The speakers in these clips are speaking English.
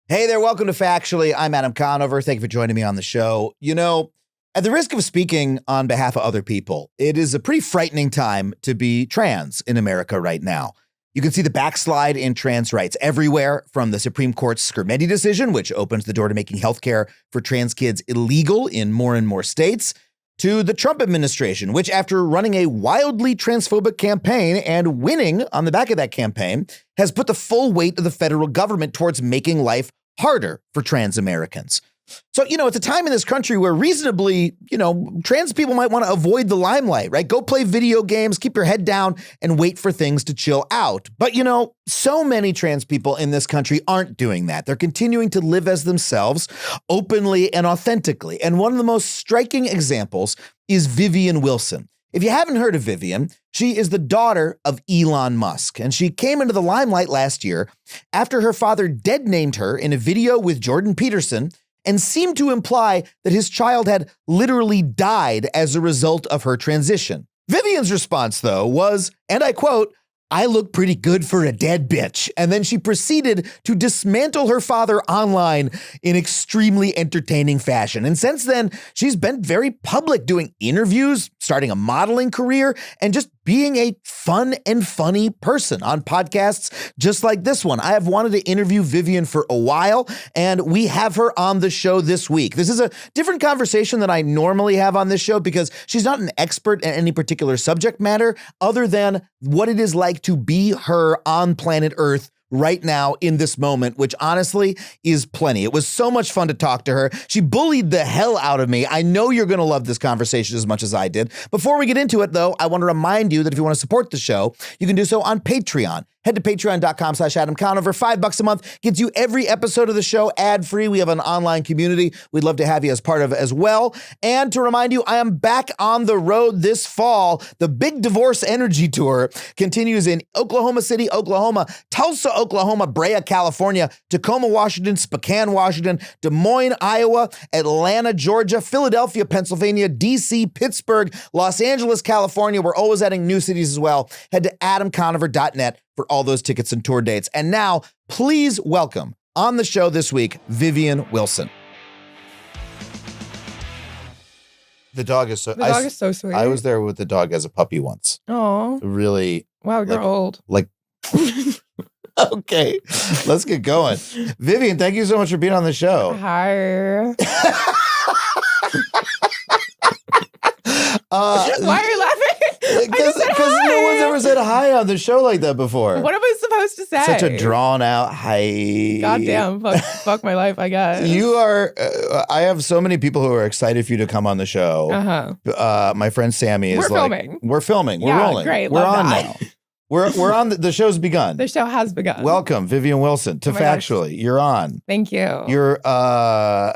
Hey there, welcome to Factually. I'm Adam Conover. Thank you for joining me on the show. You know, at the risk of speaking on behalf of other people, it is a pretty frightening time to be trans in America right now. You can see the backslide in trans rights everywhere, from the Supreme Court's Scarametti decision, which opens the door to making healthcare for trans kids illegal in more and more states, to the Trump administration, which, after running a wildly transphobic campaign and winning on the back of that campaign, has put the full weight of the federal government towards making life harder for trans Americans. So, it's a time in this country where reasonably, trans people might want to avoid the limelight, right? Go play video games, keep your head down, and wait for things to chill out. But, so many trans people in this country aren't doing that. They're continuing to live as themselves, openly and authentically. And one of the most striking examples is Vivian Wilson. If you haven't heard of Vivian, she is the daughter of Elon Musk, and she came into the limelight last year after her father deadnamed her in a video with Jordan Peterson and seemed to imply that his child had literally died as a result of her transition. Vivian's response, though, was, and I quote, "I look pretty good for a dead bitch." And then she proceeded to dismantle her father online in extremely entertaining fashion. And since then, she's been very public, doing interviews, starting a modeling career, and just being a fun and funny person on podcasts just like this one. I have wanted to interview Vivian for a while, and we have her on the show this week. This is a different conversation than I normally have on this show because she's not an expert in any particular subject matter other than what it is like to be her on planet Earth right now in this moment, which honestly is plenty. It was so much fun to talk to her. She bullied the hell out of me. I know you're going to love this conversation as much as I did. Before we get into it, though, I want to remind you that if you want to support the show, you can do so on Patreon. Head to patreon.com/Adam Conover. $5 a month gets you every episode of the show ad-free. We have an online community we'd love to have you as part of as well. And to remind you, I am back on the road this fall. The Big Divorce Energy Tour continues in Oklahoma City, Oklahoma, Tulsa, Oklahoma, Brea, California, Tacoma, Washington, Spokane, Washington, Des Moines, Iowa, Atlanta, Georgia, Philadelphia, Pennsylvania, DC, Pittsburgh, Los Angeles, California. We're always adding new cities as well. Head to adamconover.net for all those tickets and tour dates. And now, please welcome on the show this week, Vivian Wilson. The dog is so sweet. I was there with the dog as a puppy once. Oh, really? Wow, you're old. Okay, let's get going. Vivian, thank you so much for being on the show. Hi. Why are you laughing? Because no one's ever said hi on the show like that before. What am I supposed to say? Such a drawn out hi. Goddamn, fuck my life, I guess. You are, I have so many people who are excited for you to come on the show. Uh-huh. My friend Sammy is We're filming. We're rolling. Great. We're on that. now. We're on. The show's begun. The show has begun. Welcome, Vivian Wilson, to Factually. You're on. Thank you. You're a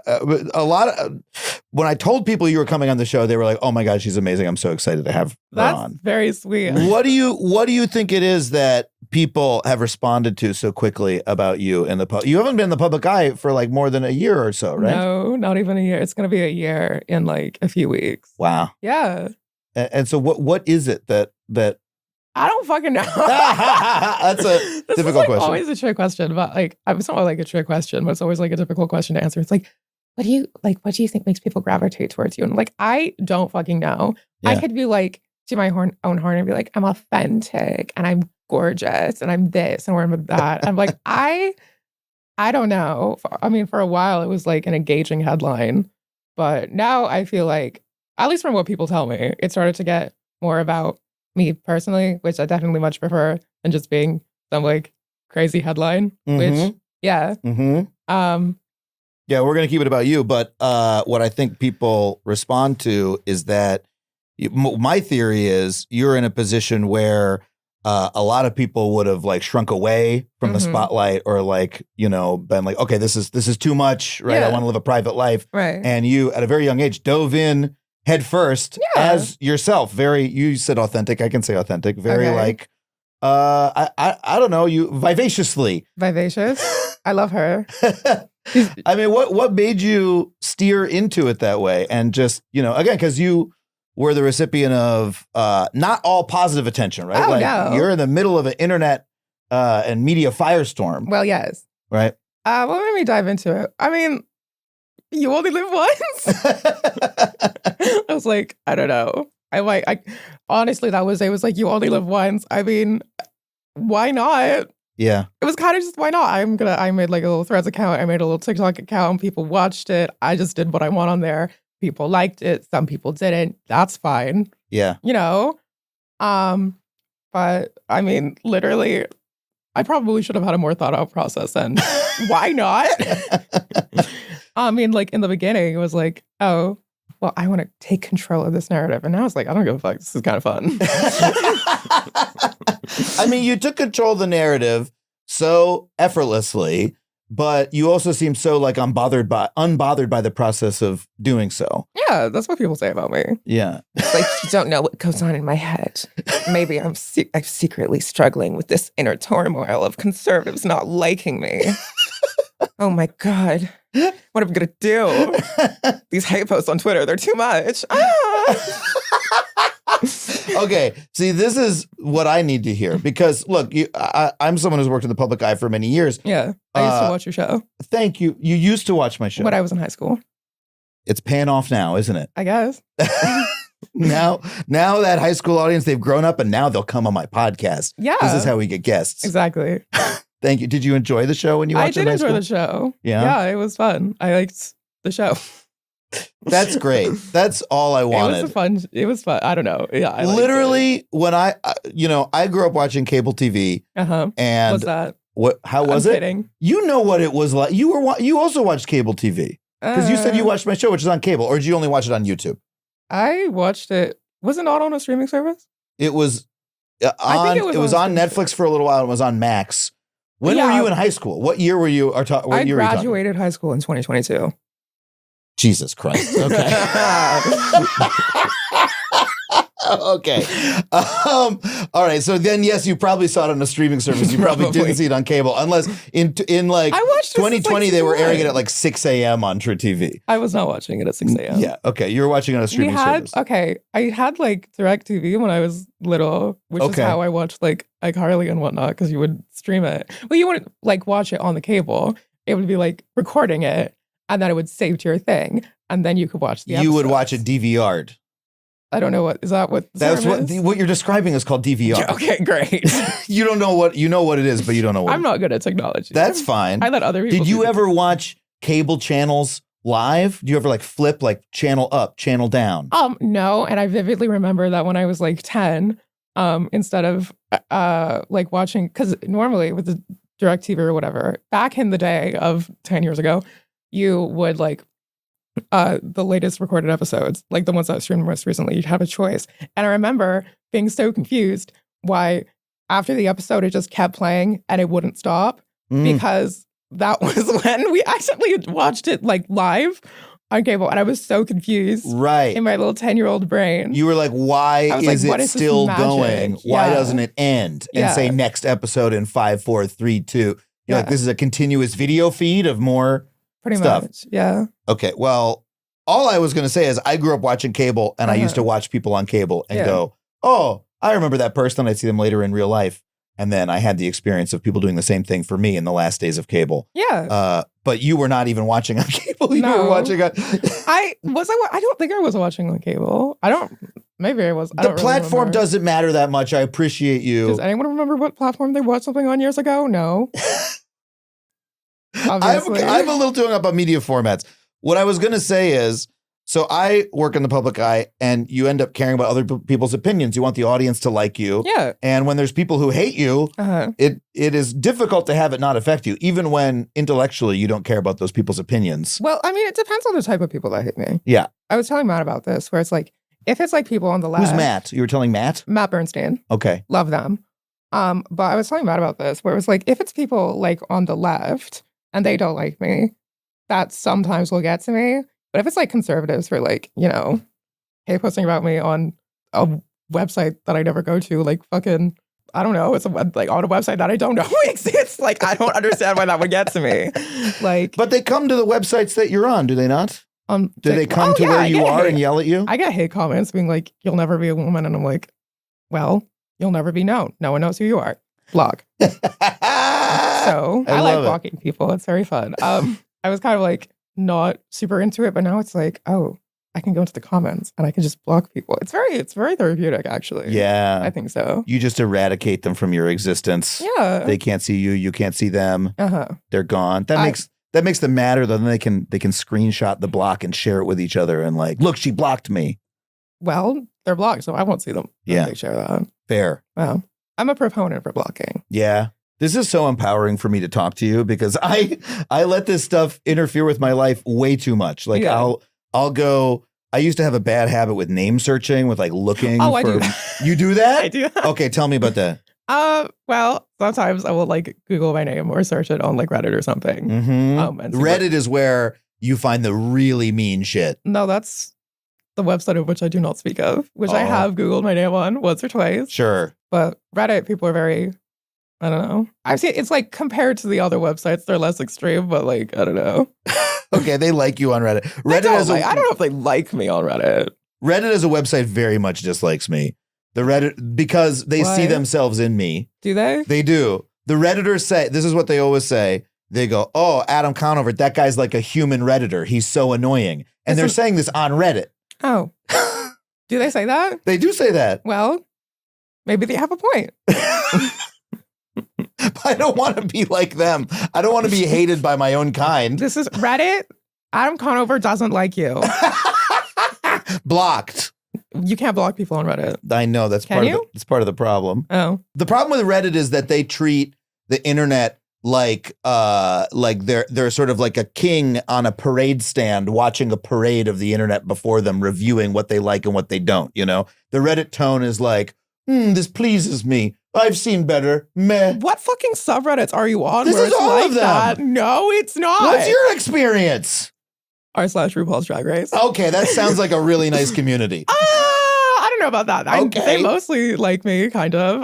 lot of. When I told people you were coming on the show, they were like, "Oh my God, she's amazing! I'm so excited to have her on." That's very sweet. What do you think it is that people have responded to so quickly about you in the public? You haven't been in the public eye for like more than a year or so, right? No, not even a year. It's going to be a year in like a few weeks. Wow. Yeah. And so what is it that I don't fucking know. That's a difficult question. Always a trick question, but it's not like a trick question, but it's always like a difficult question to answer. It's like, what do you think makes people gravitate towards you? And like, I don't fucking know. Yeah. I could be like, to my own horn and be like, I'm authentic and I'm gorgeous and I'm this and I'm that. I'm like, I don't know. For a while it was like an engaging headline, but now I feel like, at least from what people tell me, it started to get more about me personally, which I definitely much prefer than just being some like crazy headline. Which, yeah. Mm-hmm. Yeah, we're gonna keep it about you, but what I think people respond to is that my theory is you're in a position where a lot of people would have like shrunk away from the spotlight or like, been like, okay, this is too much, right? I want to live a private life. Right. And you at a very young age dove in head first as yourself. You said authentic. I can say authentic. Very like, I don't know, you vivaciously. Vivacious. I love her. I mean, what made you steer into it that way? And just, again, because you were the recipient of not all positive attention, right? Oh, no. You're in the middle of an internet and media firestorm. Well, yes. Right. What made me dive into it? I mean, you only live once. I was like, I don't know. I honestly, that was, it was like, you only live once. I mean, why not? Yeah. It was kind of just, why not? I made like a little Threads account. I made a little TikTok account. People watched it. I just did what I want on there. People liked it. Some people didn't. That's fine. Yeah. You know? But I mean, literally, I probably should have had a more thought out process and why not? I mean, like in the beginning, it was like, oh, well, I want to take control of this narrative. And now it's like, I don't give a fuck. This is kind of fun. I mean, you took control of the narrative so effortlessly, but you also seem so like unbothered by the process of doing so. Yeah, that's what people say about me. Yeah. It's like, you don't know what goes on in my head. Maybe I'm secretly struggling with this inner turmoil of conservatives not liking me. Oh my God. What am I going to do? These hate posts on Twitter, they're too much. Okay, see, this is what I need to hear because, look, I'm someone who's worked in the public eye for many years. Yeah, I used to watch your show. Thank you. You used to watch my show. When I was in high school. It's paying off now, isn't it? I guess. Now that high school audience, they've grown up and now they'll come on my podcast. Yeah. This is how we get guests. Exactly. Thank you. Did you enjoy the show when you watched it? I did enjoy the show. Yeah? Yeah, it was fun. I liked the show. That's great. That's all I wanted. It was fun. I don't know. Yeah. I literally, when I grew up watching cable TV. Uh-huh. And what's that? How was it? Kidding. You know what it was like. You also watched cable TV because you said you watched my show, which is on cable, or did you only watch it on YouTube? I watched it. Was it not on a streaming service? It was on. It was on Netflix for a little while. It was on Max. When were you in high school? What year were you? I graduated high school in 2022. Jesus Christ. Okay. Okay. All right. So then, yes, you probably saw it on a streaming service. You probably didn't see it on cable, unless in like I watched 2020 like they were airing it at like 6 a.m. on True TV. I was not watching it at 6 a.m. Yeah. Okay. You were watching it on a streaming service. Okay. I had like DirecTV when I was little, which is how I watched like iCarly and whatnot, because you would stream it. Well, you wouldn't like watch it on the cable. It would be like recording it, and then it would save to your thing, and then you could watch the episodes. You would watch it DVR'd. I don't know what is that. What that's what you're describing is called DVR. Yeah, okay, great. You don't know what it is, but you don't know what. I'm not good at technology. That's fine. I let other people. Did you ever watch cable channels live? Do you ever like flip like channel up, channel down? No, and I vividly remember that when I was like 10, instead of like watching, because normally with the DirecTV or whatever, back in the day of 10 years ago, you would like the latest recorded episodes, like the ones that streamed most recently, you'd have a choice. And I remember being so confused why after the episode it just kept playing and it wouldn't stop, because that was when we accidentally watched it like live on cable, and I was so confused. Right. In my little 10-year-old brain. You were like, why is it still going? Why doesn't it end? And say next episode in 5, 4, 3, 2. You're like, this is a continuous video feed of more Pretty stuff. Much. Yeah. Okay. Well, all I was going to say is I grew up watching cable, and I used to watch people on cable and go, oh, I remember that person. I'd see them later in real life. And then I had the experience of people doing the same thing for me in the last days of cable. Yeah. But you were not even watching on cable. You were watching on... I don't think I was watching on cable. Maybe I was. The platform doesn't matter that much. I appreciate you. Does anyone remember what platform they watched something on years ago? No. Obviously. I'm a little too hung up on media formats. What I was going to say is, so I work in the public eye, and you end up caring about other people's opinions. You want the audience to like you. Yeah. And when there's people who hate you, it is difficult to have it not affect you, even when intellectually you don't care about those people's opinions. Well, I mean, it depends on the type of people that hate me. Yeah. I was telling Matt about this, where it's like, if it's like people on the left. Who's Matt? You were telling Matt? Matt Bernstein. Okay. Love them. But I was telling Matt about this, where it was like, if it's people like on the left and they don't like me, that sometimes will get to me. But if it's like conservatives who are like, hey, posting about me on a website that I never go to, like fucking, I don't know, it's like on a website that I don't know exists. Like, I don't understand why that would get to me. Like, but they come to the websites that you're on, do they not? Do they come to where you are and yell at you? I get hate comments being like, you'll never be a woman. And I'm like, well, you'll never be known. No one knows who you are. block. So I like blocking people. It's very fun. I was kind of like not super into it, but now it's like, oh, I can go into the comments and I can just block people. It's very therapeutic, actually. Yeah. I think so. You just eradicate them from your existence. Yeah. They can't see you. You can't see them. They're gone. That makes them matter, though. Then they can screenshot the block and share it with each other and like, look, she blocked me. Well, they're blocked, so I won't see them. Yeah. They share that. Fair. Well, I'm a proponent for blocking. Yeah. This is so empowering for me to talk to you because I let this stuff interfere with my life way too much. Like I'll go. I used to have a bad habit with name searching, with like looking. I do. You do that? I do. Okay, tell me about that. Well, sometimes I will like Google my name or search it on like Reddit or something. Reddit is where you find the really mean shit. No, that's the website of which I do not speak of, which I have Googled my name on once or twice. Sure. But Reddit, people are very, I don't know. I've seen it's like compared to the other websites, they're less extreme, but like, I don't know. Okay, they like you on Reddit. I don't know if they like me on Reddit. Reddit as a website very much dislikes me. The Reddit, because they see themselves in me. Do they? They do. The Redditors say, this is what they always say. They go, oh, Adam Conover, that guy's like a human Redditor. He's so annoying. And they're saying this on Reddit. Oh. Do they say that? They do say that. Well, maybe they have a point. I don't want to be like them. I don't want to be hated by my own kind. This is Reddit. Adam Conover doesn't like you. Blocked. You can't block people on Reddit. I know that's part of the problem. Oh. The problem with Reddit is that they treat the internet like they're sort of like a king on a parade stand watching a parade of the internet before them, reviewing what they like and what they don't, you know? The Reddit tone is like, this pleases me. I've seen better. Meh. What fucking subreddits are you on? This is all of them. That? No, it's not. What's your experience? r/RuPaul's Drag Race. Okay, that sounds like a really nice community. I don't know about that. Okay. They mostly like me, kind of.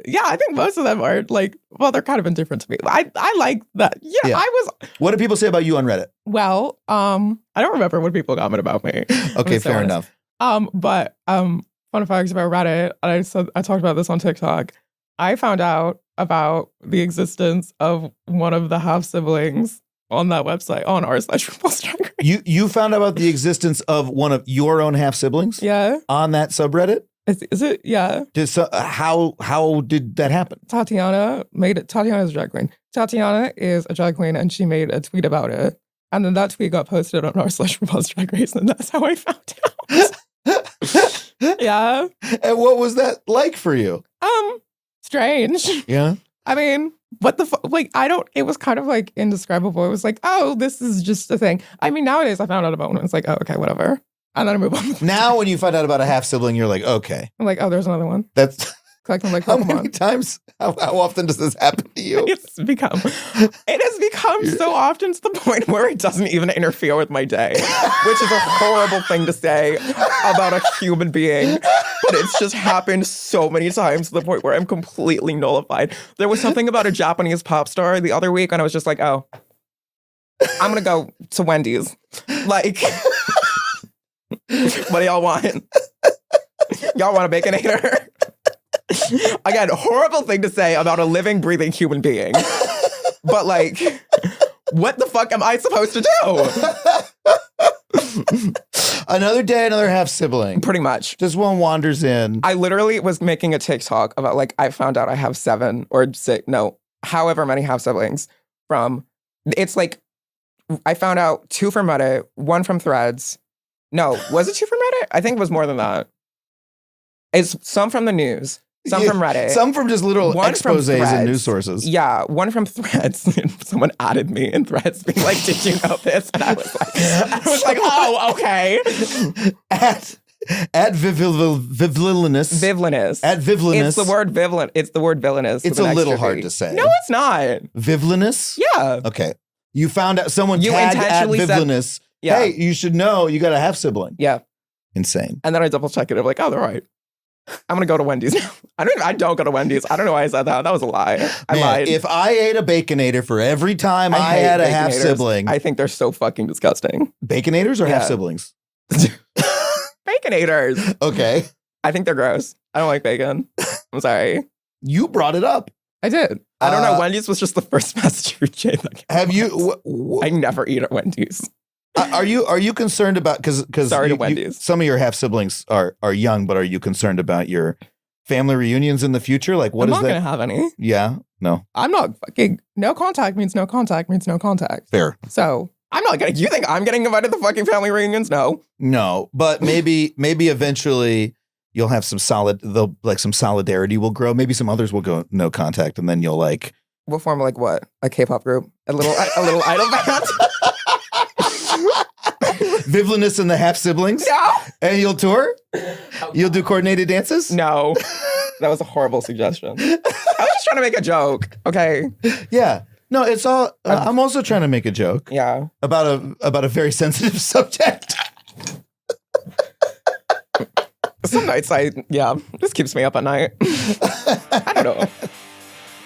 Yeah, I think most of them are like, well, they're kind of indifferent to me. I like that. Yeah, I was. What do people say about you on Reddit? Well, I don't remember what people comment about me. Okay, fair enough. But fun facts about Reddit. I talked about this on TikTok. I found out about the existence of one of the half siblings on that website on r/RuPaul's Drag Race. You found out about the existence of one of your own half siblings? Yeah. On that subreddit? Is it? Yeah. How did that happen? Tatiana made it. Tatiana's a drag queen. Tatiana is a drag queen, and she made a tweet about it. And then that tweet got posted on r/RuPaul's Drag Race, and that's how I found out. Yeah. And what was that like for you? Strange. Yeah. I mean, what the like, it was kind of like indescribable. It was like, oh, this is just a thing. I mean, nowadays I found out about one. It's like, oh, okay, whatever. And then I move on. Now when you find out about a half sibling, you're like, okay. I'm like, oh, there's another one. That's collecting like how Pokemon. Many times? How often does this happen to you? It has become so often to the point where it doesn't even interfere with my day, which is a horrible thing to say about a human being. But it's just happened so many times to the point where I'm completely nullified. There was something about a Japanese pop star the other week, and I was just like, oh, I'm going to go to Wendy's. Like, what do y'all want? Y'all want a Baconator? Again, horrible thing to say about a living, breathing human being. But like, what the fuck am I supposed to do? Another day, another half sibling. Pretty much. Just one wanders in. I literally was making a TikTok about like, I found out I have 7 or 6, no, however many half siblings from, it's like, I found out 2 from Reddit, 1 from Threads. No, was it 2 from Reddit? I think it was more than that. It's some from the news. Some from Reddit. Some from just little exposés and news sources. Yeah, 1 from Threads. Someone added me in Threads being like, did you know this? And I was like, oh, okay. At Vivlinus. Vivlinus. At Vivlinus. It's the word villain. It's the word villainous. It's a little hard to say. No, it's not. Vivlinus? Yeah. Okay. You found out someone tagged at Vivlinus. Yeah. Hey, you should know you got a half sibling. Yeah. Insane. And then I double check it. I'm like, oh, they're right. I'm going to go to Wendy's now. I don't go to Wendy's. I don't know why I said that. That was a lie. I lied. If I ate a Baconator for every time I had a half sibling. I think they're so fucking disgusting. Baconators or half siblings? Baconators. Okay. I think they're gross. I don't like bacon. I'm sorry. You brought it up. I did. I don't know. Wendy's was just the first fast food chain that came Have you? I never eat at Wendy's. Are you concerned about because Sorry to Wendy's. Some of your half siblings are young, but are you concerned about your family reunions in the future? Like, what I'm is not that? gonna have any. Yeah, no, I'm not fucking. No contact means no contact means no contact. fair. So I'm not gonna. You think I'm getting invited to fucking family reunions? No. No, but maybe eventually you'll have some some solidarity will grow. Maybe some others will go no contact, and then you'll like. We'll form like what? A K-pop group? A little idol band? Vivlinus and the half siblings. No. And you'll tour. You'll do coordinated dances. No. That was a horrible suggestion. I was just trying to make a joke. Okay. Yeah. No, it's all. I'm also trying to make a joke. Yeah. About a very sensitive subject. Some nights this keeps me up at night. I don't know.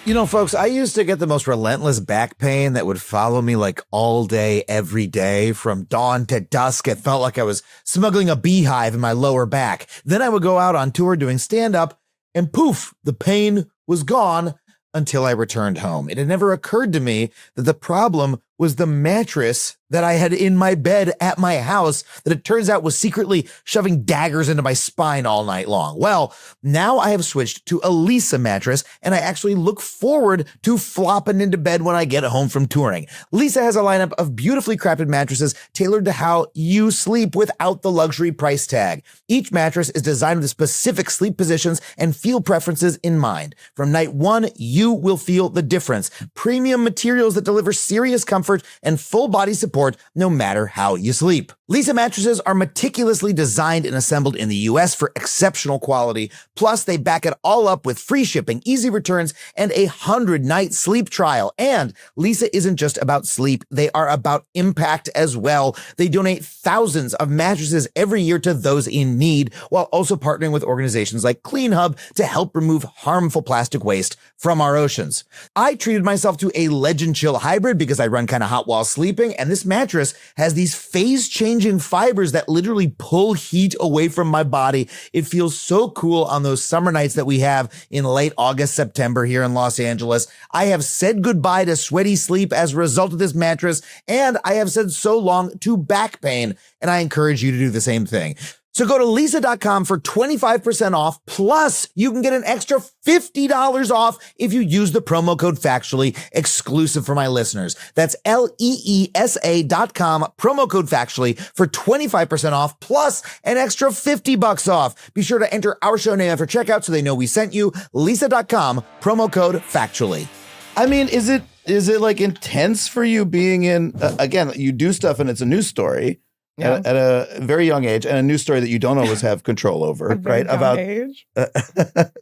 You know, folks, I used to get the most relentless back pain that would follow me like all day, every day, from dawn to dusk. It felt like I was smuggling a beehive in my lower back. Then I would go out on tour doing stand-up, and poof, the pain was gone until I returned home. It had never occurred to me that the problem was the mattress that I had in my bed at my house that it turns out was secretly shoving daggers into my spine all night long. Well, now I have switched to a Lisa mattress, and I actually look forward to flopping into bed when I get home from touring. Lisa has a lineup of beautifully crafted mattresses tailored to how you sleep without the luxury price tag. Each mattress is designed with specific sleep positions and feel preferences in mind. From night one, you will feel the difference. Premium materials that deliver serious comfort and full body support no matter how you sleep. Lisa mattresses are meticulously designed and assembled in the US for exceptional quality. Plus, they back it all up with free shipping, easy returns, and a 100-night sleep trial. And Lisa isn't just about sleep. They are about impact as well. They donate thousands of mattresses every year to those in need, while also partnering with organizations like Clean Hub to help remove harmful plastic waste from our oceans. I treated myself to a Legend Chill Hybrid because I run kind of hot while sleeping, and this mattress has these phase-changing fibers that literally pull heat away from my body. It feels so cool on those summer nights that we have in late August, September here in Los Angeles. I have said goodbye to sweaty sleep as a result of this mattress, and I have said so long to back pain, and I encourage you to do the same thing. So go to Lisa.com for 25% off, plus you can get an extra $50 off if you use the promo code Factually, exclusive for my listeners. That's LEESA.com, promo code Factually for 25% off, plus an extra $50 off. Be sure to enter our show name after checkout so they know we sent you. Lisa.com, promo code Factually. I mean, is it like intense for you being in, again, you do stuff and it's a news story. Yeah. At a very young age, and a news story that you don't always have control over, right? About age.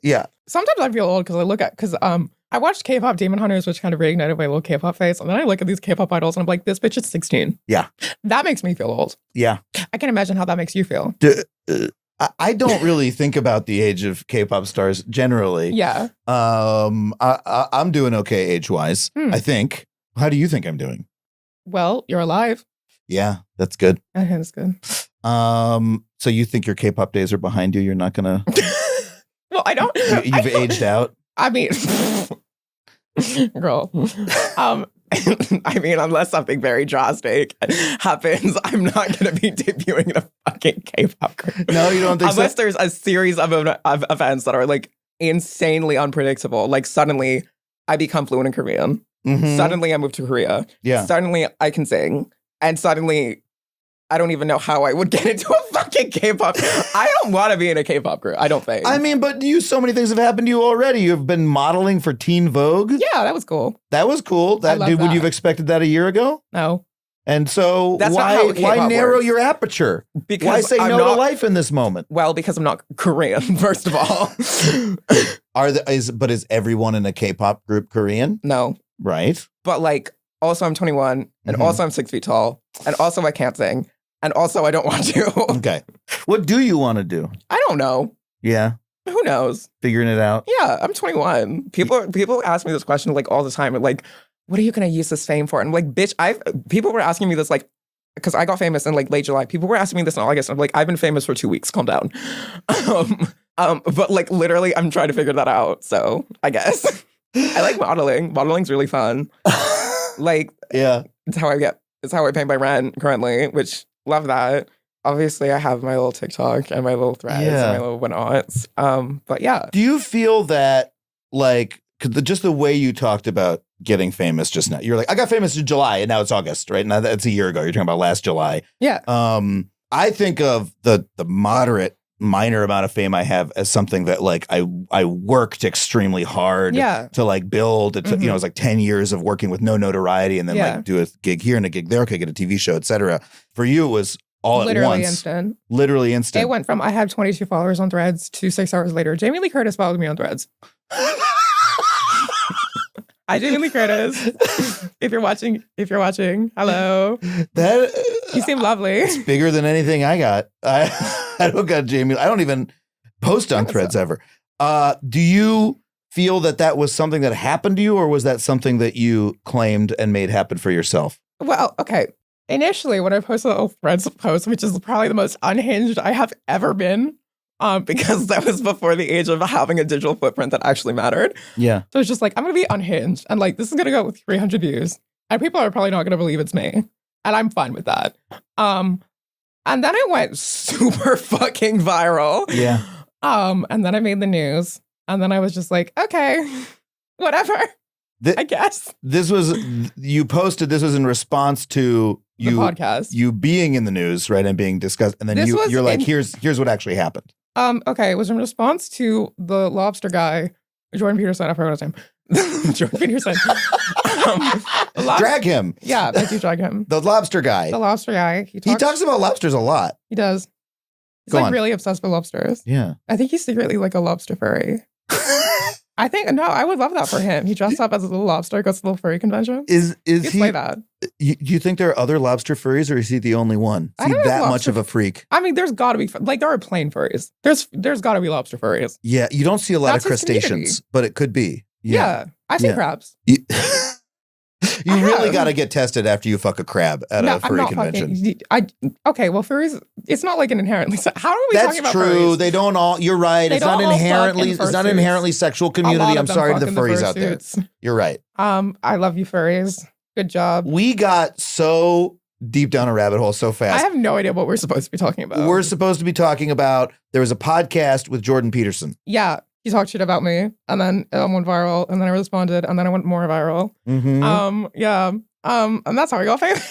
Yeah. Sometimes I feel old because I watched K-pop Demon Hunters, which kind of reignited my little K-pop face, and then I look at these K-pop idols and I'm like, this bitch is 16. Yeah. That makes me feel old. Yeah. I can imagine how that makes you feel. I don't really think about the age of K-pop stars generally. Yeah. I'm doing okay age-wise, I think. How do you think I'm doing? Well, you're alive. Yeah, that's good. That's good. So you think your K-pop days are behind you? You're not gonna. Well, I don't. You've aged out. I mean, girl. I mean, unless something very drastic happens, I'm not going to be debuting in a fucking K-pop group. No, you don't think unless there's a series of events that are like insanely unpredictable. Like suddenly, I become fluent in Korean. Mm-hmm. Suddenly, I move to Korea. Yeah. Suddenly, I can sing. And suddenly, I don't even know how I would get into a fucking K-pop. I don't want to be in a K-pop group. I don't think. I mean, but so many things have happened to you already. You've been modeling for Teen Vogue. Yeah, that was cool. That was cool. Would you have expected that a year ago? No. And so why narrow your aperture? Because why say no to life in this moment? Well, because I'm not Korean, first of all. Is everyone in a K-pop group Korean? No. Right. But like, also I'm 21, and also I'm 6 feet tall, and also I can't sing, and also I don't want to. Okay. What do you want to do? I don't know. Yeah. Who knows? Figuring it out. Yeah, I'm 21. People ask me this question like all the time. Like, what are you going to use this fame for? And I'm like, bitch, people were asking me this like, because I got famous in like late July. People were asking me this in August. I'm like, I've been famous for 2 weeks. Calm down. But like literally, I'm trying to figure that out. So I guess I like modeling. Modeling's really fun. Like, yeah, it's how I pay my rent currently, which love that. Obviously, I have my little TikTok and my little threads and my little whatnots. But yeah. Do you feel that like just the way you talked about getting famous just now? You're like, I got famous in July and now it's August, right? Now that's a year ago. You're talking about last July. Yeah. I think of the minor amount of fame I have as something that like I worked extremely hard to like build. It took, it was like 10 years of working with no notoriety and then like do a gig here and a gig there, okay, get a TV show, etc. For you, it was all literally at once. Instant. Literally instant. It went from I had 22 followers on Threads to 6 hours later, Jamie Lee Curtis followed me on Threads. Hi, Jamie Lee Curtis. If you're watching, hello. You seem lovely. It's bigger than anything I got. I don't got Jamie. I don't even post on Threads ever. Do you feel that was something that happened to you, or was that something that you claimed and made happen for yourself? Well, okay. Initially, when I posted a little Threads post, which is probably the most unhinged I have ever been, because that was before the age of having a digital footprint that actually mattered. Yeah. So it's just like, I'm going to be unhinged. And like, this is going to go with 300 views. And people are probably not going to believe it's me. And I'm fine with that. And then I went super fucking viral. Yeah. And then I made the news. And then I was just like, okay, whatever. I guess. You posted, this was in response to the podcast. You being in the news, right? And being discussed. And then you're like, here's what actually happened. Okay. It was in response to the lobster guy, Jordan Peterson. I forgot his name. Jordan Peterson. Drag him. Yeah, I do drag him. The lobster guy. The lobster guy. He talks about lobsters a lot. He does. He's really obsessed with lobsters. Yeah. I think he's secretly like a lobster furry. I would love that for him. He dressed up as a little lobster, goes to the little furry convention. Is he play that? Do you think there are other lobster furries, or is he the only one? Is he that much of a freak? I mean, there's got to be there are plain furries. There's got to be lobster furries. Yeah, you don't see a lot of crustaceans, but it could be. Yeah, I see crabs. You really got to get tested after you fuck a crab at a furry convention. Okay, well, furries, it's not like an inherently. How are we talking about furries? That's true. They don't all. You're right. It's not an inherently sexual community. I'm sorry to the furries out there. You're right. I love you, furries. Good job. We got so deep down a rabbit hole so fast. I have no idea what we're supposed to be talking about. We're supposed to be talking about, there was a podcast with Jordan Peterson. Yeah. He talked shit about me, and then it went viral, and then I responded, and then I went more viral. Mm-hmm. And that's how I got famous.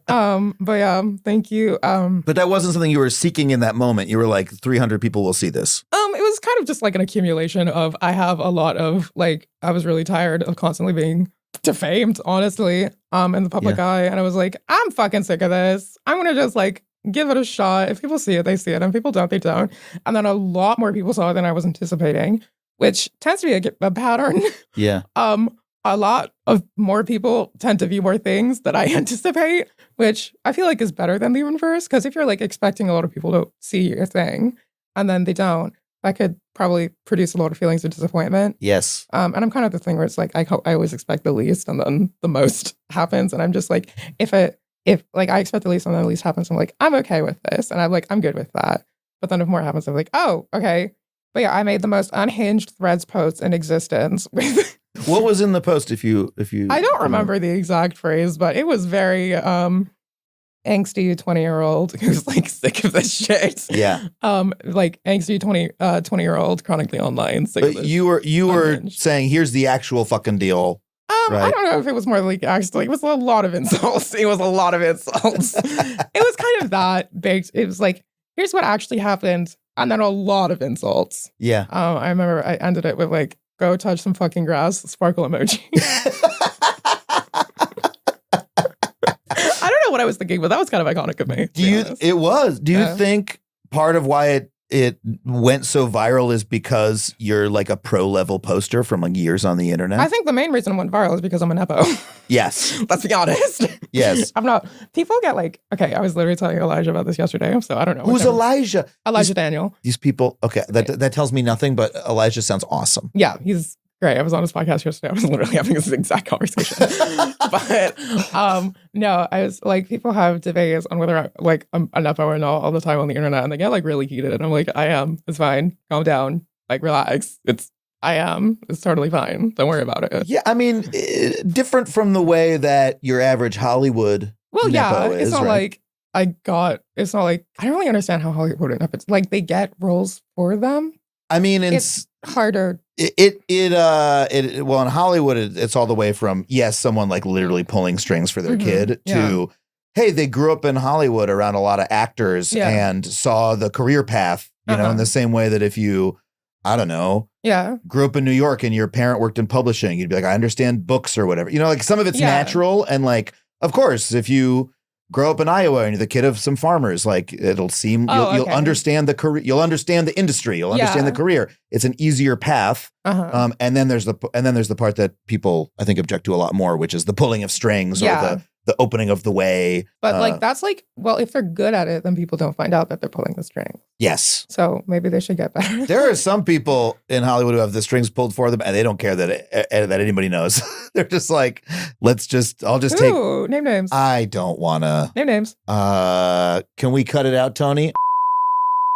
But yeah, thank you. But that wasn't something you were seeking in that moment. You were like, 300 people will see this. It was kind of just like an accumulation of, I have a lot of like, I was really tired of constantly being defamed, honestly, in the public eye, and I was like, I'm fucking sick of this. I'm gonna just like give it a shot. If people see it, they see it. And if people don't, they don't. And then a lot more people saw it than I was anticipating, which tends to be a pattern. Yeah. A lot of more people tend to view more things that I anticipate, which I feel like is better than the reverse. Because if you're like expecting a lot of people to see your thing and then they don't, that could probably produce a lot of feelings of disappointment. Yes. And I'm kind of the thing where it's like, I always expect the least and then the most happens. And I'm just like, if like I expect the least and then the least happens, I'm like, I'm okay with this. And I'm like, I'm good with that. But then if more happens, I'm like, oh, okay. But yeah, I made the most unhinged Threads post in existence. What was in the post if you I don't remember the exact phrase, but it was very angsty 20-year-old who's like sick of this shit. Yeah. Like angsty 20-year-old chronically online. But you were saying, here's the actual fucking deal. Right. I don't know if it was more like actually, it was a lot of insults. It was kind of that big. It was like, here's what actually happened. And then a lot of insults. Yeah. I remember I ended it with like, go touch some fucking grass, sparkle emoji. I don't know what I was thinking, but that was kind of iconic of me. Do you think part of why it went so viral is because you're like a pro level poster from like years on the internet? I think the main reason it went viral is because I'm a Nepo. Yes. Let's be honest. Yes. I'm not. People get like, okay, I was literally telling Elijah about this yesterday, so I don't know. Who's Elijah? Elijah Daniel. These people, okay, that tells me nothing, but Elijah sounds awesome. Yeah, he's great. I was on his podcast yesterday. I was literally having this exact conversation. But no, I was like, people have debates on whether I'm a Nepo or not all the time on the internet, and they get like really heated. And I'm like, I am. It's fine. Calm down. Like, relax. I am. It's totally fine. Don't worry about it. Yeah, I mean, different from the way that your average Hollywood. Well, Nepo it's is, not right? like it's not like I don't really understand how Hollywood and Nepo. Like they get roles for them. I mean, It's harder. Well, in Hollywood, it's all the way from, yes, someone like literally pulling strings for their kid to, hey, they grew up in Hollywood around a lot of actors and saw the career path, you know, in the same way that if you, I don't know, grew up in New York and your parent worked in publishing, you'd be like, I understand books or whatever. You know, like some of it's natural. And like, of course, if you grow up in Iowa and you're the kid of some farmers, like it'll seem you'll understand the career, you'll understand the industry, you'll understand the career. It's an easier path. And then there's the part that people I think object to a lot more, which is the pulling of strings or the opening of the way. But like that's like, well, if they're good at it, then people don't find out that they're pulling the string. Yes. So maybe they should get better. There are some people in Hollywood who have the strings pulled for them and they don't care that anybody knows. They're just like, I'll just take. Name names. I don't want to. Name names. Can we cut it out, Tony?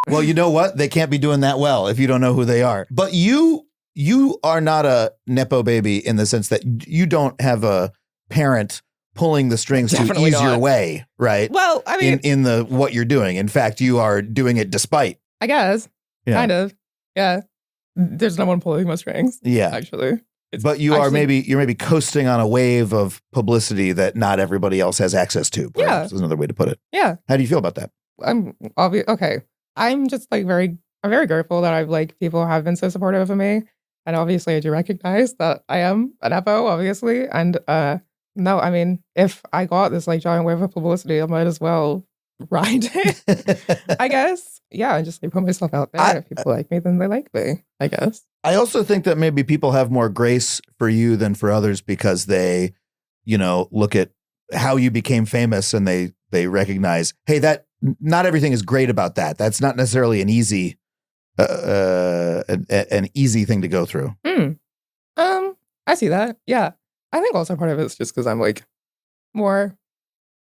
Well, you know what? They can't be doing that well if you don't know who they are. But you are not a Nepo baby in the sense that you don't have a parent pulling the strings Definitely to ease your not. way, right? Well, I mean, in the what you're doing. In fact, you are doing it despite. I guess. Yeah. Kind of. Yeah. There's no one pulling my strings. Yeah. Actually. But you're maybe coasting on a wave of publicity that not everybody else has access to. Perhaps is another way to put it. Yeah. How do you feel about that? Okay. I'm just like I'm very grateful that I've like people have been so supportive of me. And obviously I do recognize that I am an Nepo, obviously. And no, I mean, if I got this like giant wave of publicity, I might as well ride it. I guess. Yeah, and just like put myself out there. If people like me, then they like me, I guess. I also think that maybe people have more grace for you than for others because they, you know, look at how you became famous and they recognize, hey, that not everything is great about that. That's not necessarily an easy thing to go through. I see that. Yeah. I think also part of it is just because I'm like more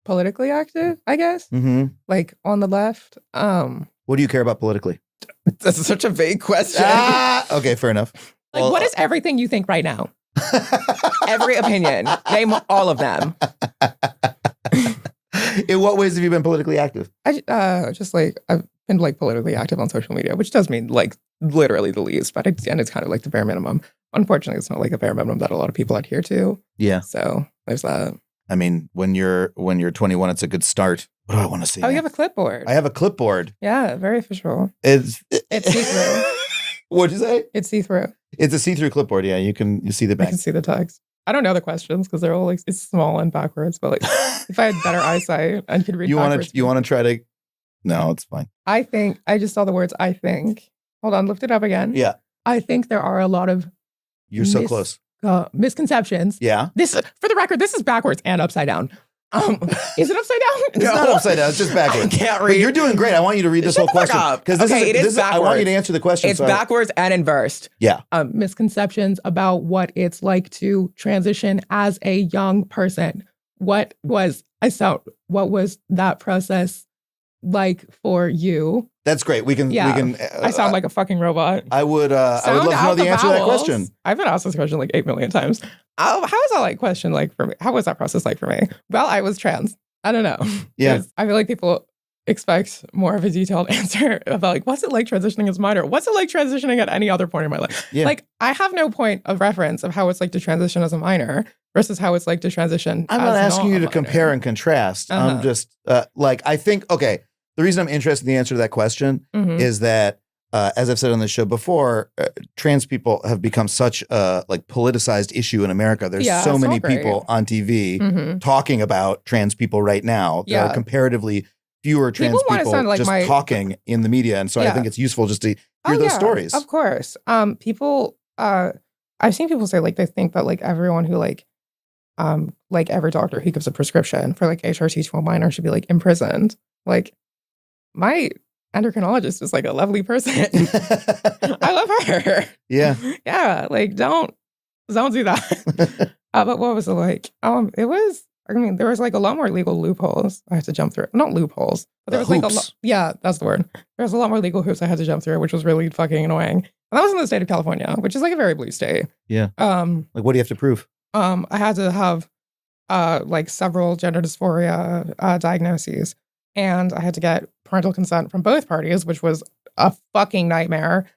politically active, I guess. Mm-hmm. Like on the left. What do you care about politically? That's such a vague question. Okay, fair enough. Like, what is everything you think right now? Every opinion. Name all of them. In what ways have you been politically active? Just like I've been like politically active on social media, which does mean like literally the least, but it's kind of like the bare minimum. Unfortunately, it's not like a bare minimum that a lot of people adhere to. Yeah. So there's that. I mean, when you're 21, it's a good start. What do I want to see? Oh, you have a clipboard. I have a clipboard. Yeah, very official. It's see-through. What'd you say? It's see-through. It's a see-through clipboard. Yeah, you see the back. I can see the text. I don't know the questions because they're all like it's small and backwards. But like, if I had better eyesight and could read, you want to try to? No, it's fine. I just saw the words. I think. Hold on, lift it up again. Yeah. I think there are a lot of. You're so close. Misconceptions. Yeah. This, for the record, this is backwards and upside down. Is it upside down? It's not upside down. It's just backwards. I can't read. But you're doing great. I want you to read this whole question because it is backwards. I want you to answer the question. It's backwards and inversed. Yeah. Misconceptions about what it's like to transition as a young person. What was that process like for you? That's great. We can. I sound like a fucking robot. I would love to know the answer to that question. I've been asked this question like 8 million times. How was that like question like for me? How was that process like for me? Well, I was trans. I don't know. Yeah. I feel like people expect more of a detailed answer about like, what's it like transitioning as a minor? What's it like transitioning at any other point in my life? Yeah. Like, I have no point of reference of how it's like to transition as a minor versus how it's like to transition. I'm not asking you to compare and contrast. I'm just I think, okay. The reason I'm interested in the answer to that question is that, as I've said on this show before, trans people have become such a politicized issue in America. There's so many people on TV talking about trans people right now. There are comparatively fewer trans people just talking in the media, and so I think it's useful just to hear those stories. Of course, people. I've seen people say like they think that like everyone who like every doctor who gives a prescription for like HRT to a minor should be like imprisoned. Like. My endocrinologist is like a lovely person. I love her. Yeah. Yeah. Like, don't Don't do that. But what was it like? It was, I mean, there was like a lot more legal loopholes I had to jump through. Not loopholes, but there was like a lot. Yeah, that's the word. There was a lot more legal hoops I had to jump through, which was really fucking annoying. And that was in the state of California, which is like a very blue state. Yeah. Like, what do you have to prove? I had to have like several gender dysphoria diagnoses, and I had to get parental consent from both parties, which was a fucking nightmare.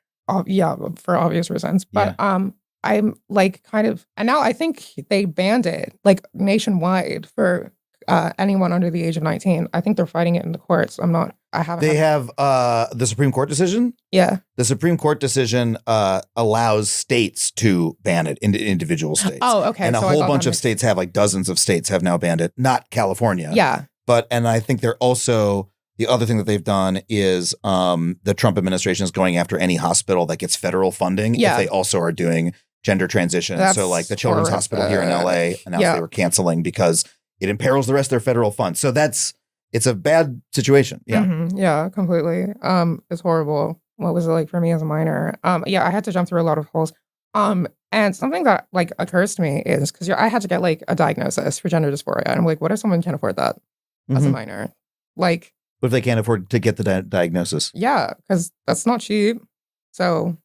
Yeah, for obvious reasons. But I'm like kind of, and now I think they banned it like nationwide for anyone under the age of 19. I think they're fighting it in the courts. They have the Supreme Court decision? Yeah. The Supreme Court decision allows states to ban it, individual states. Oh, okay. And a whole bunch of states have, like dozens of states have now banned it. Not California. Yeah. And I think they're also, the other thing that they've done is the Trump administration is going after any hospital that gets federal funding if they also are doing gender transition. So like the Children's Hospital here in LA announced they were canceling because it imperils the rest of their federal funds. So it's a bad situation. Yeah. Mm-hmm. Yeah, completely. It's horrible. What was it like for me as a minor? Yeah, I had to jump through a lot of holes. And something that like occurs to me is because I had to get like a diagnosis for gender dysphoria. And I'm like, what if someone can't afford that as a minor? Like, what if they can't afford to get the diagnosis? Yeah, because that's not cheap. So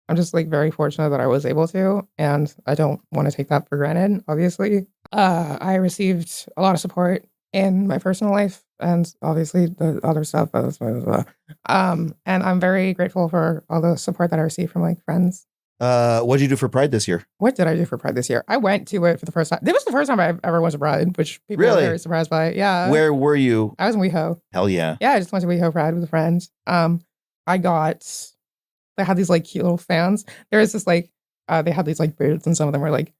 I'm just like very fortunate that I was able to, and I don't want to take that for granted, obviously. I received a lot of support in my personal life and obviously the other stuff. And I'm very grateful for all the support that I received from like friends. What did you do for Pride this year? What did I do for Pride this year? I went to it for the first time. This was the first time I ever went to Pride, which people were very surprised by. Yeah. Where were you? I was in WeHo. Hell yeah. Yeah, I just went to WeHo Pride with friends. They had these like cute little fans. There was this like, they had these like booths and some of them were like,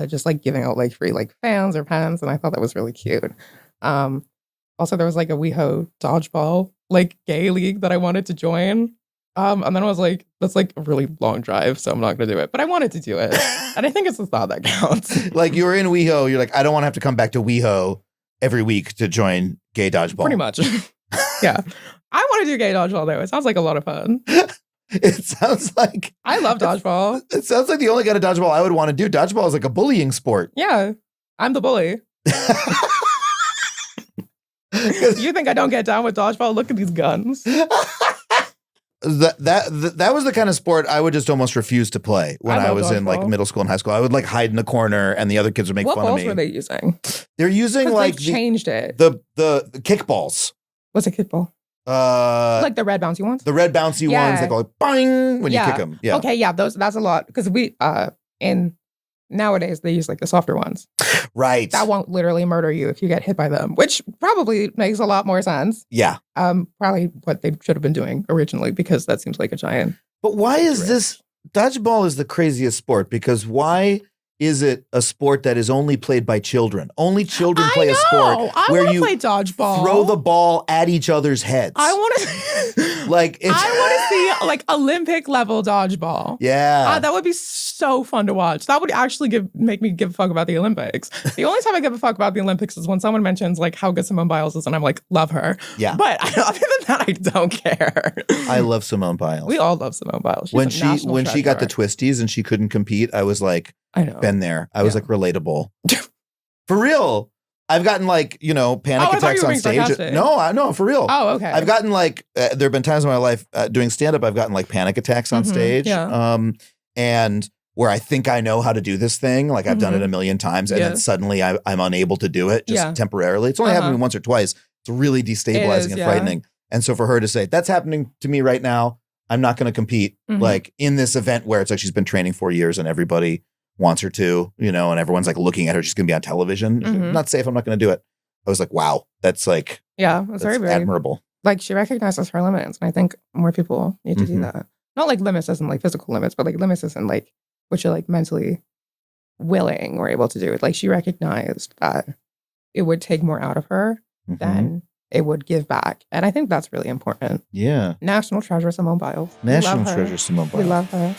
just like giving out like free like fans or pens. And I thought that was really cute. Also there was like a WeHo dodgeball, like gay league that I wanted to join. And then I was like, that's like a really long drive, so I'm not going to do it. But I wanted to do it. And I think it's the thought that counts. Like you were in WeHo, you're like, I don't want to have to come back to WeHo every week to join gay dodgeball. Pretty much. Yeah. I want to do gay dodgeball though. It sounds like a lot of fun. It sounds like... I love dodgeball. It sounds like the only kind of dodgeball I would want to do. Dodgeball is like a bullying sport. Yeah. I'm the bully. You think I don't get down with dodgeball? Look at these guns. That was the kind of sport I would just almost refuse to play when I was in like middle school and high school. I would like hide in the corner and the other kids would make fun of me. What balls were they using? They're using like changed it. The kickballs. What's a kickball? Like the red bouncy ones? The red bouncy ones, they go like bang when you kick them. Yeah. Okay, yeah, that's a lot. Because nowadays they use like the softer ones. Right. That won't literally murder you if you get hit by them, which probably makes a lot more sense. Yeah. Probably what they should have been doing originally, because that seems like a giant. But why is this? Dodgeball is the craziest sport, because why is it a sport that is only played by children? Only children play a sport where you play dodgeball. Throw the ball at each other's heads. I want to I want to see like Olympic level dodgeball. Yeah. That would be so fun to watch. That would actually make me give a fuck about the Olympics. The only time I give a fuck about the Olympics is when someone mentions like how good Simone Biles is and I'm like, love her. Yeah. But other than that, I don't care. I love Simone Biles. We all love Simone Biles. When she got the twisties and she couldn't compete, I was like, I know. Been there. I was like relatable. For real. I've gotten like, panic attacks on stage. No, for real. Oh, okay. I've gotten like, there have been times in my life doing stand-up, I've gotten like panic attacks on stage. Yeah. And where I think I know how to do this thing, like I've done it a million times, and then suddenly I'm unable to do it just temporarily. It's only happened to me once or twice. It's really destabilizing and frightening. And so for her to say, that's happening to me right now, I'm not going to compete like in this event where it's like she's been training 4 years and everybody wants her to, and everyone's like looking at her. She's going to be on television. I'm not safe. I'm not going to do it. I was like, wow, that's like, that's very admirable. Like she recognizes her limits. And I think more people need to do that. Not like limits as in like physical limits, but like limits as in like what you're like mentally willing or able to do. Like she recognized that it would take more out of her than it would give back. And I think that's really important. Yeah. National treasure Simone Biles. National treasure Simone Biles. We love her.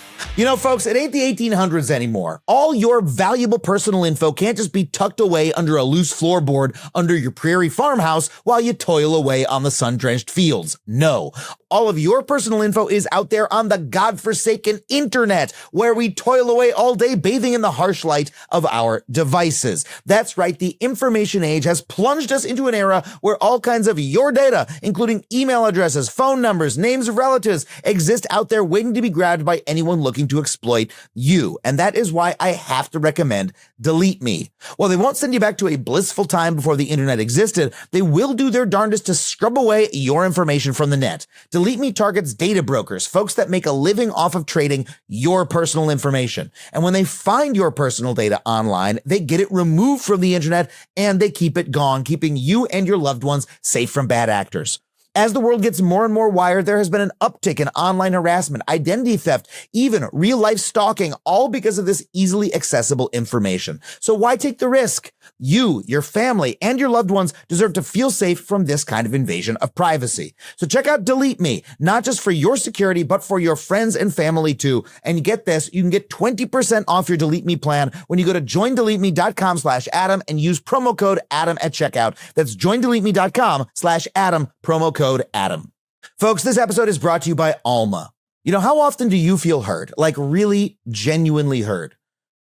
Folks, it ain't the 1800s anymore. All your valuable personal info can't just be tucked away under a loose floorboard under your prairie farmhouse while you toil away on the sun-drenched fields. No. all of your personal info is out there on the godforsaken internet, where we toil away all day bathing in the harsh light of our devices. That's right, the information age has plunged us into an era where all kinds of your data, including email addresses, phone numbers, names of relatives, exist out there waiting to be grabbed by anyone looking to exploit you. And that is why I have to recommend Delete Me. While they won't send you back to a blissful time before the internet existed, they will do their darndest to scrub away your information from the net. Delete Me targets data brokers, folks that make a living off of trading your personal information. And when they find your personal data online, they get it removed from the internet and they keep it gone, keeping you and your loved ones safe from bad actors. As the world gets more and more wired, there has been an uptick in online harassment, identity theft, even real-life stalking, all because of this easily accessible information. So why take the risk? You, your family, and your loved ones deserve to feel safe from this kind of invasion of privacy. So check out Delete Me, not just for your security, but for your friends and family too. And get this, you can get 20% off your Delete Me plan when you go to joindeleteme.com/Adam and use promo code Adam at checkout. That's joindeleteme.com/Adam, promo code Adam. Folks, this episode is brought to you by Alma. You know, how often do you feel heard? Like really genuinely heard?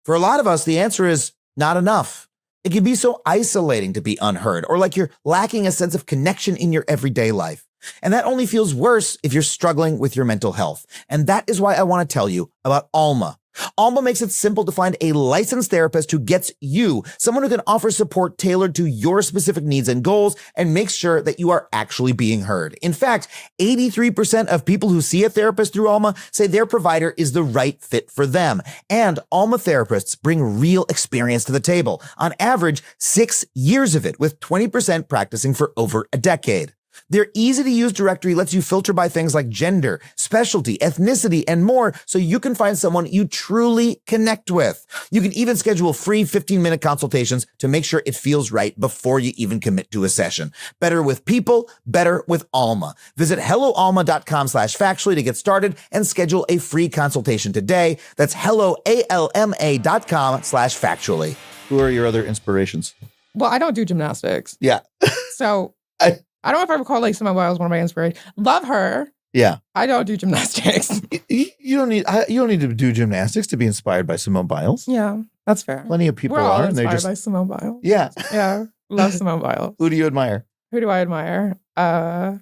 For a lot of us, the answer is not enough. It can be so isolating to be unheard, or like you're lacking a sense of connection in your everyday life. And that only feels worse if you're struggling with your mental health. And that is why I want to tell you about Alma. Alma makes it simple to find a licensed therapist who gets you, someone who can offer support tailored to your specific needs and goals and makes sure that you are actually being heard. In fact, 83% of people who see a therapist through Alma say their provider is the right fit for them. And Alma therapists bring real experience to the table. On average, 6 years of it, with 20% practicing for over a decade. Their easy-to-use directory lets you filter by things like gender, specialty, ethnicity, and more so you can find someone you truly connect with. You can even schedule free 15-minute consultations to make sure it feels right before you even commit to a session. Better with people, better with Alma. Visit helloalma.com/factually to get started and schedule a free consultation today. That's helloalma.com/factually. Who are your other inspirations? Well, I don't do gymnastics. Yeah. So I don't know if I recall like Simone Biles, one of my inspirations. Love her. Yeah. I don't do gymnastics. You don't need to do gymnastics to be inspired by Simone Biles. Yeah, that's fair. Plenty of people We're all are, and they're inspired just by Simone Biles. Yeah. Yeah. Love Simone Biles. Who do you admire? Who do I admire? I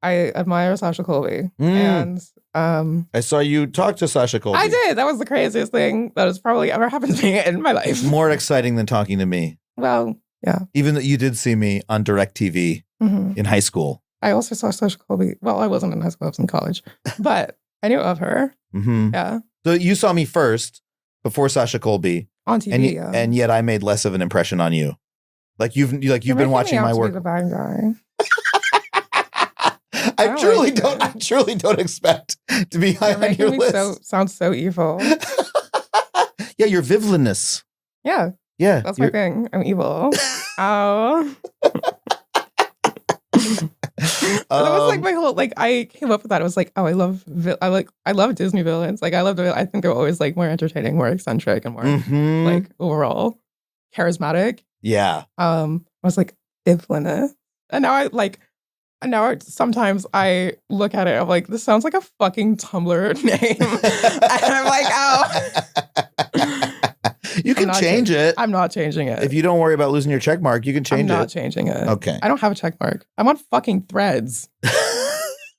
admire Sasha Colby. And I saw you talk to Sasha Colby. I did. That was the craziest thing that has probably ever happened to me in my life. More exciting than talking to me. Well, yeah. Even though you did see me on DirecTV in high school. I also saw Sasha Colby. Well, I wasn't in high school, I was in college. But I knew of her. Mm-hmm. Yeah. So you saw me first before Sasha Colby. On TV, and yet I made less of an impression on you. Like you've been watching my work. The bad guy. I truly don't expect to be high on your list. Sounds so evil. Yeah, your Vivlanness. Yeah. Yeah. That's my thing. I'm evil. Oh. That was like my whole, like, I came up with that. I was like, oh, I love Disney villains. Like, I think they're always like more entertaining, more eccentric, and more like overall charismatic. Yeah. I was like, Vivlanness. And now sometimes I look at it, I'm like, this sounds like a fucking Tumblr name. And I'm like, oh. You can change it. I'm not changing it. If you don't worry about losing your check mark, you can change it. I'm not changing it. Okay. I don't have a check mark. I'm on fucking Threads.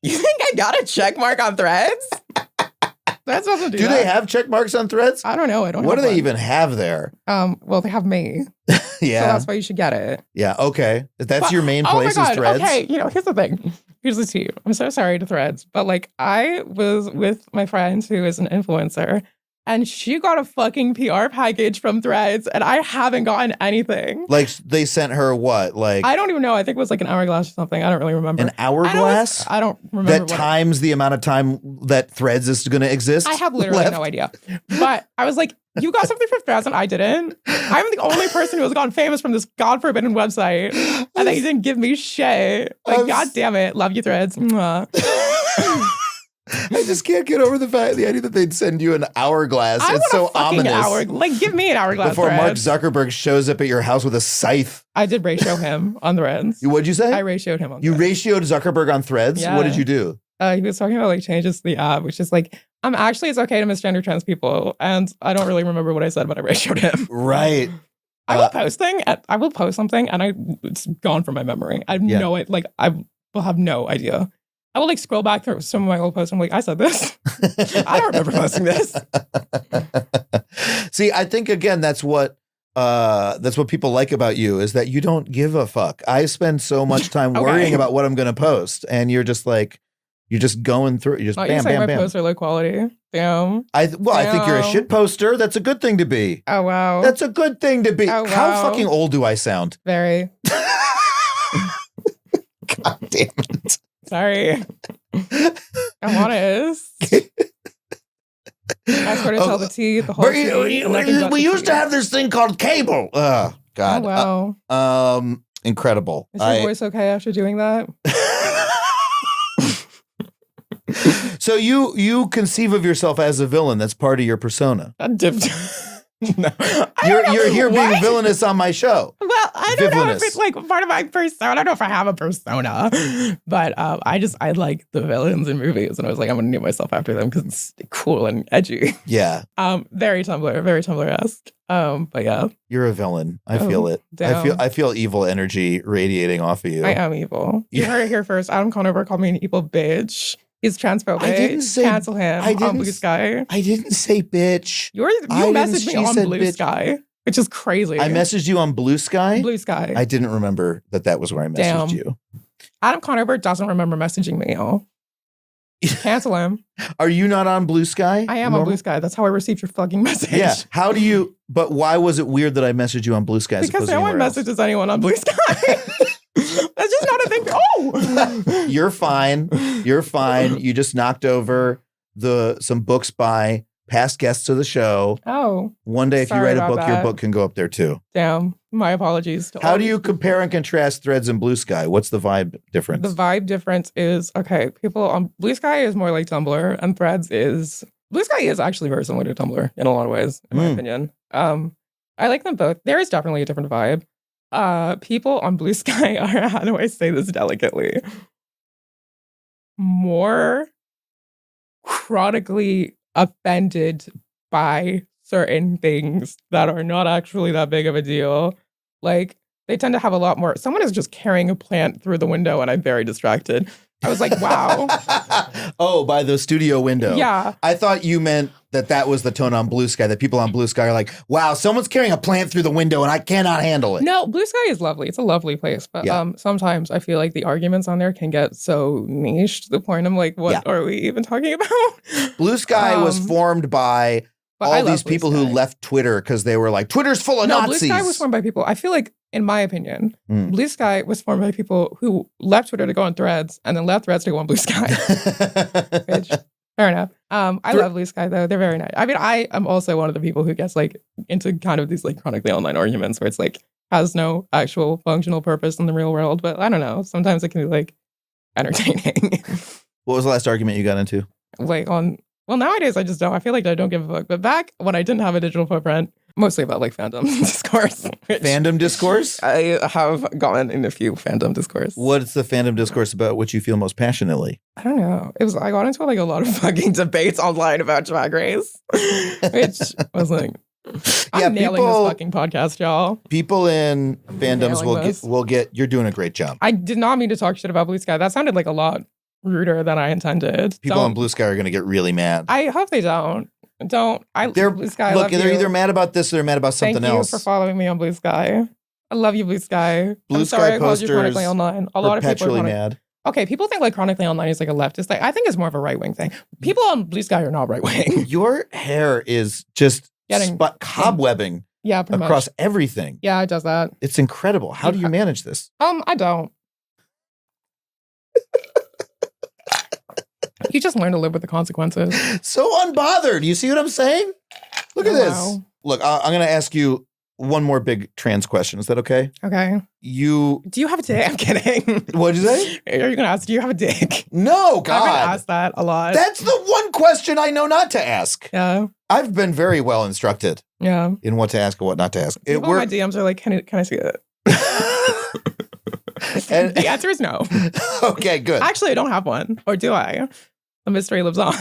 You think I got a check mark on Threads? Threads doesn't do that. Do they have check marks on Threads? I don't know. I don't know. What do they even have there? Well, they have me. Yeah. So that's why you should get it. Yeah. Okay. If that's your main place is Threads. Okay. Here's the thing. Here's the tea. I'm so sorry to Threads, but like I was with my friend who is an influencer, and she got a fucking PR package from Threads, and I haven't gotten anything. Like they sent her what? Like I don't even know. I think it was like an hourglass or something. I don't really remember. An hourglass? I don't remember. That times the amount of time that Threads is going to exist? I have literally no idea. But I was like, you got something from Threads and I didn't. I'm the only person who has gotten famous from this God forbidden website, and they didn't give me shit. Like, God damn it. Love you, Threads. I just can't get over the idea that they'd send you an hourglass. It's so ominous. Like, give me an hourglass. Before Mark Zuckerberg shows up at your house with a scythe. I did ratio him on Threads. What'd you say? I ratioed him on You Threads. ratioed Zuckerberg on Threads? Yeah. What did you do? he was talking about like changes to the app, which is like, actually it's okay to misgender trans people. And I don't really remember what I said, but I showed him. Right. I will post something and it's gone from my memory. I know it. Like I will have no idea. I will like scroll back through some of my old posts. I'm like, I said this. I don't remember posting this. See, I think again, that's what people like about you is that you don't give a fuck. I spend so much time worrying about what I'm going to post, and you're just like, you're just going through. You're just bam, bam, bam. My posts are low quality. Damn. I think you're a shit poster. That's a good thing to be. Oh wow. That's a good thing to be. Oh, wow. How fucking old do I sound? Very. God damn it. Sorry. I'm honest. I sort of tell the tea, the whole tea. We used to have this thing called cable. Oh, God. Oh, wow. Incredible. Is your voice okay after doing that? So you conceive of yourself as a villain. That's part of your persona. No. You're here being villainous on my show. Well, I don't know if it's like part of my persona. I don't know if I have a persona, but I like the villains in movies, and I was like, I'm gonna name myself after them because it's cool and edgy. Yeah. Very Tumblr-esque. But yeah, you're a villain. I feel it. Damn. I feel evil energy radiating off of you. I am evil. You heard it here first. Adam Conover called me an evil bitch. He's transphobic. I didn't say cancel him on Blue Sky. I didn't say bitch. You messaged me on Blue Sky, which is crazy. I messaged you on Blue Sky? Blue Sky. I didn't remember that was where I messaged you. Adam Conover doesn't remember messaging me, y'all. Cancel him. Are you not on Blue Sky? I am on Blue Sky. That's how I received your fucking message. Yeah. But why was it weird that I messaged you on Blue Sky? Because no one messages anyone on Blue Sky. That's just not a thing. Oh, you're fine. You're fine. You just knocked over some books by past guests of the show. Oh, one day if you write a book, your book can go up there too. Damn, my apologies. How do you compare and contrast Threads and Blue Sky? What's the vibe difference? The vibe difference is people on Blue Sky is more like Tumblr, and Blue Sky is actually very similar to Tumblr in a lot of ways, in my opinion. I like them both. There is definitely a different vibe. People on Blue Sky are, how do I say this delicately, more chronically offended by certain things that are not actually that big of a deal. Like, they tend to have a lot more. Someone is just carrying a plant through the window and I'm very distracted. I was like, wow. Oh, by the studio window. Yeah. I thought you meant that was the tone on Blue Sky, that people on Blue Sky are like, wow, someone's carrying a plant through the window and I cannot handle it. No, Blue Sky is lovely. It's a lovely place. But sometimes I feel like the arguments on there can get so niche to the point I'm like, what are we even talking about? Blue Sky was formed by all these people who left Twitter because they were like, Twitter's full of Nazis. Blue Sky was formed by people. I feel like, in my opinion, Blue Sky was formed by people who left Twitter to go on Threads and then left Threads to go on Blue Sky. Which, fair enough. I love Blue Sky though. They're very nice. I mean, I am also one of the people who gets like into kind of these like chronically online arguments where it's like has no actual functional purpose in the real world. But I don't know. Sometimes it can be like entertaining. What was the last argument you got into? Well, nowadays I just don't. I feel like I don't give a fuck. But back when I didn't have a digital footprint, mostly about like fandom discourse. Fandom discourse? I have gotten in a few fandom discourse. What's the fandom discourse about which you feel most passionately? I don't know. I got into like a lot of fucking debates online about Drag Race, which was like, I'm nailing this fucking podcast, y'all. People in fandoms will get. You're doing a great job. I did not mean to talk shit about Blue Sky. That sounded like a lot ruder than I intended. People on Blue Sky are going to get really mad. I hope they don't. Blue Sky. Look, they're either mad about this or they're mad about something else. Thank you for following me on Blue Sky. I love you, Blue Sky. Blue I'm Sky sorry I called you posters chronically online. A lot of people are mad. Okay, people think like chronically online is like a leftist thing. I think it's more of a right wing thing. People on Blue Sky are not right wing. Your hair is just cobwebbing. Yeah, pretty across much. everything. Yeah, it does that. It's incredible. How do you manage this? I don't. You just learn to live with the consequences. So unbothered. You see what I'm saying? Look at this. Wow. Look, I'm going to ask you one more big trans question. Is that okay? Okay. Do you have a dick? I'm kidding. What did you say? Are you going to ask, do you have a dick? No, God. I'm going to ask that a lot. That's the one question I know not to ask. Yeah. I've been very well instructed. Yeah. In what to ask and what not to ask. My DMs are like, can I see it? And- the answer is no. Okay, good. Actually, I don't have one. Or do I? The mystery lives on.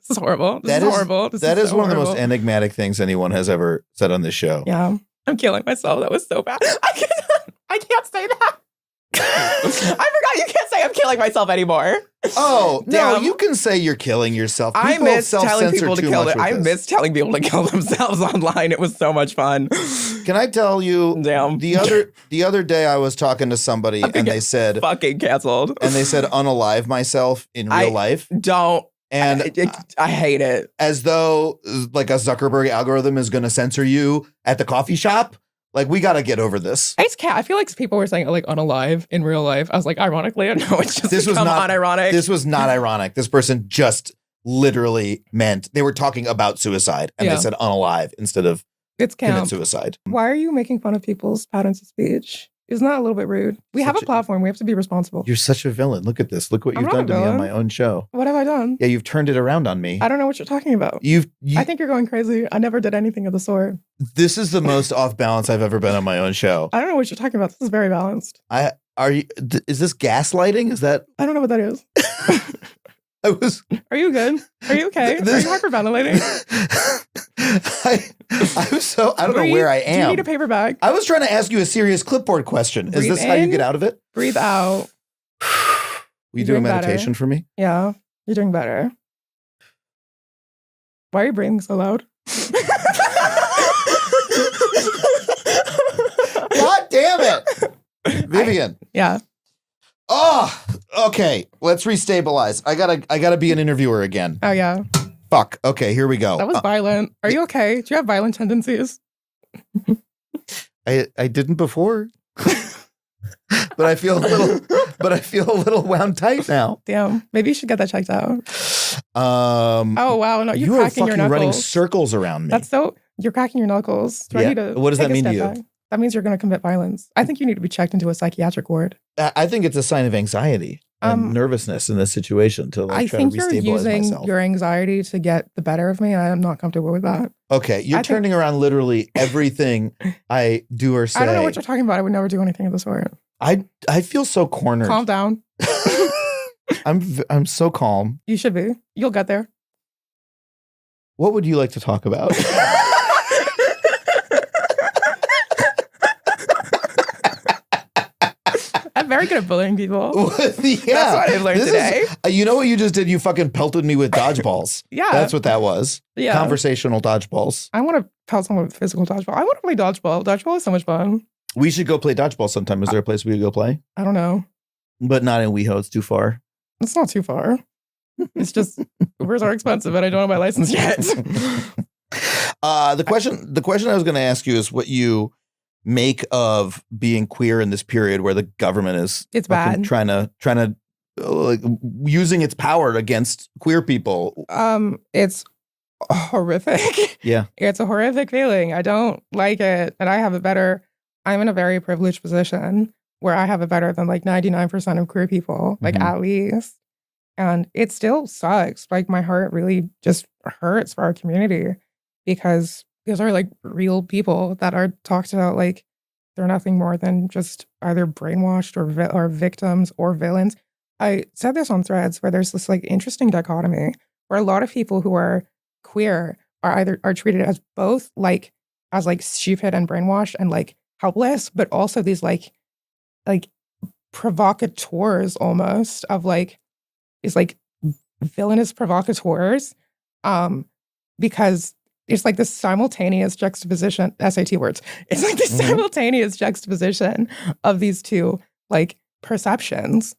This is horrible. This is horrible. That is so one of the horrible. most enigmatic things anyone has ever said on this show. Yeah. I'm killing myself. That was so bad. I can't say that. I forgot you can't say I'm killing myself anymore. Oh, no, Damn. you can say you're killing yourself. I People miss telling self-censor people to too kill much them. with I this. miss telling people to kill themselves online. It was so much fun. Can I tell you? Damn. The other day I was talking to somebody and they said Fucking canceled. unalive myself in real life. Don't. And I hate it. as though like a Zuckerberg algorithm is going to censor you at the coffee shop. Like, we got to get over this. I feel like people were saying like unalive in real life. I was like, ironically, no, it's just This was not unironic. This was not ironic. This person just literally meant they were talking about suicide and they said unalive instead of it's commit camp. suicide. Why are you making fun of people's patterns of speech? Isn't that a little bit rude? We have a platform. We have to be responsible. You're such a villain. Look at this. Look what I'm you've not done a to me on villain. my own show. What have I done? Yeah, you've turned it around on me. I don't know what you're talking about. You I think you're going crazy. I never did anything of the sort. This is the most off balance I've ever been on my own show. I don't know what you're talking about. This is very balanced. Is this gaslighting? Is that I don't know what that is. I was Are you good? Are you okay? Are you hyperventilating? I don't know where I Do you am. need a paper bag? I was trying to ask you a serious clipboard question. Is Breathe this how you in. get out of it? Breathe out. Will you You're do a doing better. meditation for me? Yeah, you're doing better. Why are you breathing so loud? God damn it. Vivian. Yeah. Oh, okay. Let's restabilize. I gotta be an interviewer again. Oh, yeah. Fuck. Okay, here we go. That was violent. Are you okay? Do you have violent tendencies? I didn't before. but I feel a little wound tight now. Damn. Maybe you should get that checked out. Oh, wow. No, you you're are cracking fucking your knuckles. running circles around me. You're cracking your knuckles. Do I Yeah. need to What does take that a mean to step you? back? That means you're going to commit violence. I think you need to be checked into a psychiatric ward. I think it's a sign of anxiety and nervousness in this situation to like I try think to you're restabilize using myself. your anxiety to get the better of me. And I'm not comfortable with that. Okay, you're turning around literally everything I do or say. I don't know what you're talking about. I would never do anything of the sort. I feel so cornered. Calm down. I'm so calm. You should be. You'll get there. What would you like to talk about? I'm very good at bullying people. Yeah, That's what I learned today. You know what you just did? You fucking pelted me with dodgeballs. Yeah. That's what that was. Yeah. Conversational dodgeballs. I want to pelt someone with physical dodgeball. I want to play dodgeball. Dodgeball is so much fun. We should go play dodgeball sometime. Is there a place we could go play? I don't know. But not in WeHo. It's too far. It's not too far. It's just Ubers are expensive and I don't have my license yet. The question I was going to ask you is what you make of being queer in this period where the government is It's fucking bad. trying to like, using its power against queer people. It's horrific. Yeah. It's a horrific feeling. I don't like it. And I'm in a very privileged position where I have it better than like 99% of queer people, like at least. And it still sucks. Like my heart really just hurts for our community because these are like real people that are talked about like they're nothing more than just either brainwashed or victims or villains. I said this on Threads where there's this like interesting dichotomy where a lot of people who are queer are treated as both like as like stupid and brainwashed and like helpless, but also these like provocateurs almost of like these like villainous provocateurs because it's like this simultaneous juxtaposition, SAT words. It's like this simultaneous juxtaposition of these two like perceptions.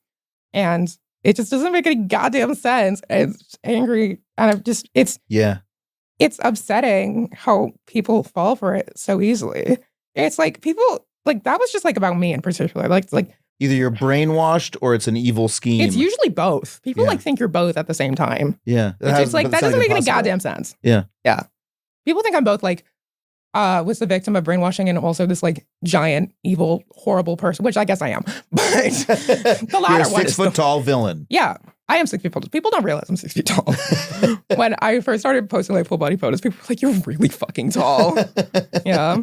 And it just doesn't make any goddamn sense. It's angry. And it's upsetting how people fall for it so easily. It's like people, like that was just like about me in particular. Like Either you're brainwashed or it's an evil scheme. it's usually both. People like think you're both at the same time. Yeah. It's just like, that doesn't make any goddamn sense. Yeah. Yeah. People think I'm both like, was the victim of brainwashing and also this like giant, evil, horrible person, which I guess I am. But the latter you're a one 6 is foot tall villain. Yeah. I am 6 feet tall. People don't realize I'm 6 feet tall. When I first started posting like full body photos, people were like, "You're really fucking tall." Yeah,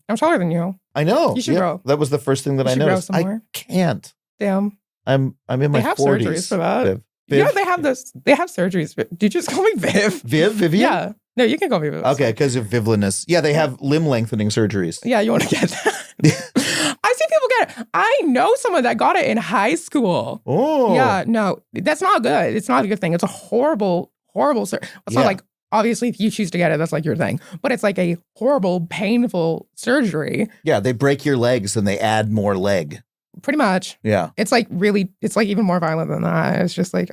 I'm taller than you. I know. You should grow. That was the first thing that I noticed. I can't. Damn. I'm in my 40s. They have surgeries for that. Viv. Yeah, they have this. They have surgeries. Do you just call me Viv? Vivian? Yeah. No, you can call me Viv. Okay, because of Vivliness. Yeah, they have limb lengthening surgeries. Yeah, you want to get that? I see people get it. I know someone that got it in high school. Oh. Yeah, no, that's not good. It's not a good thing. It's a horrible, horrible surgery. It's not like, obviously, if you choose to get it, that's like your thing. But it's like a horrible, painful surgery. Yeah, they break your legs and they add more leg. Pretty much. Yeah. It's like really, it's like even more violent than that. It's just like,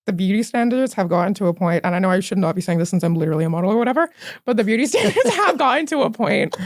the beauty standards have gotten to a point, and I know I should not be saying this since I'm literally a model or whatever, but the beauty standards have gotten to a point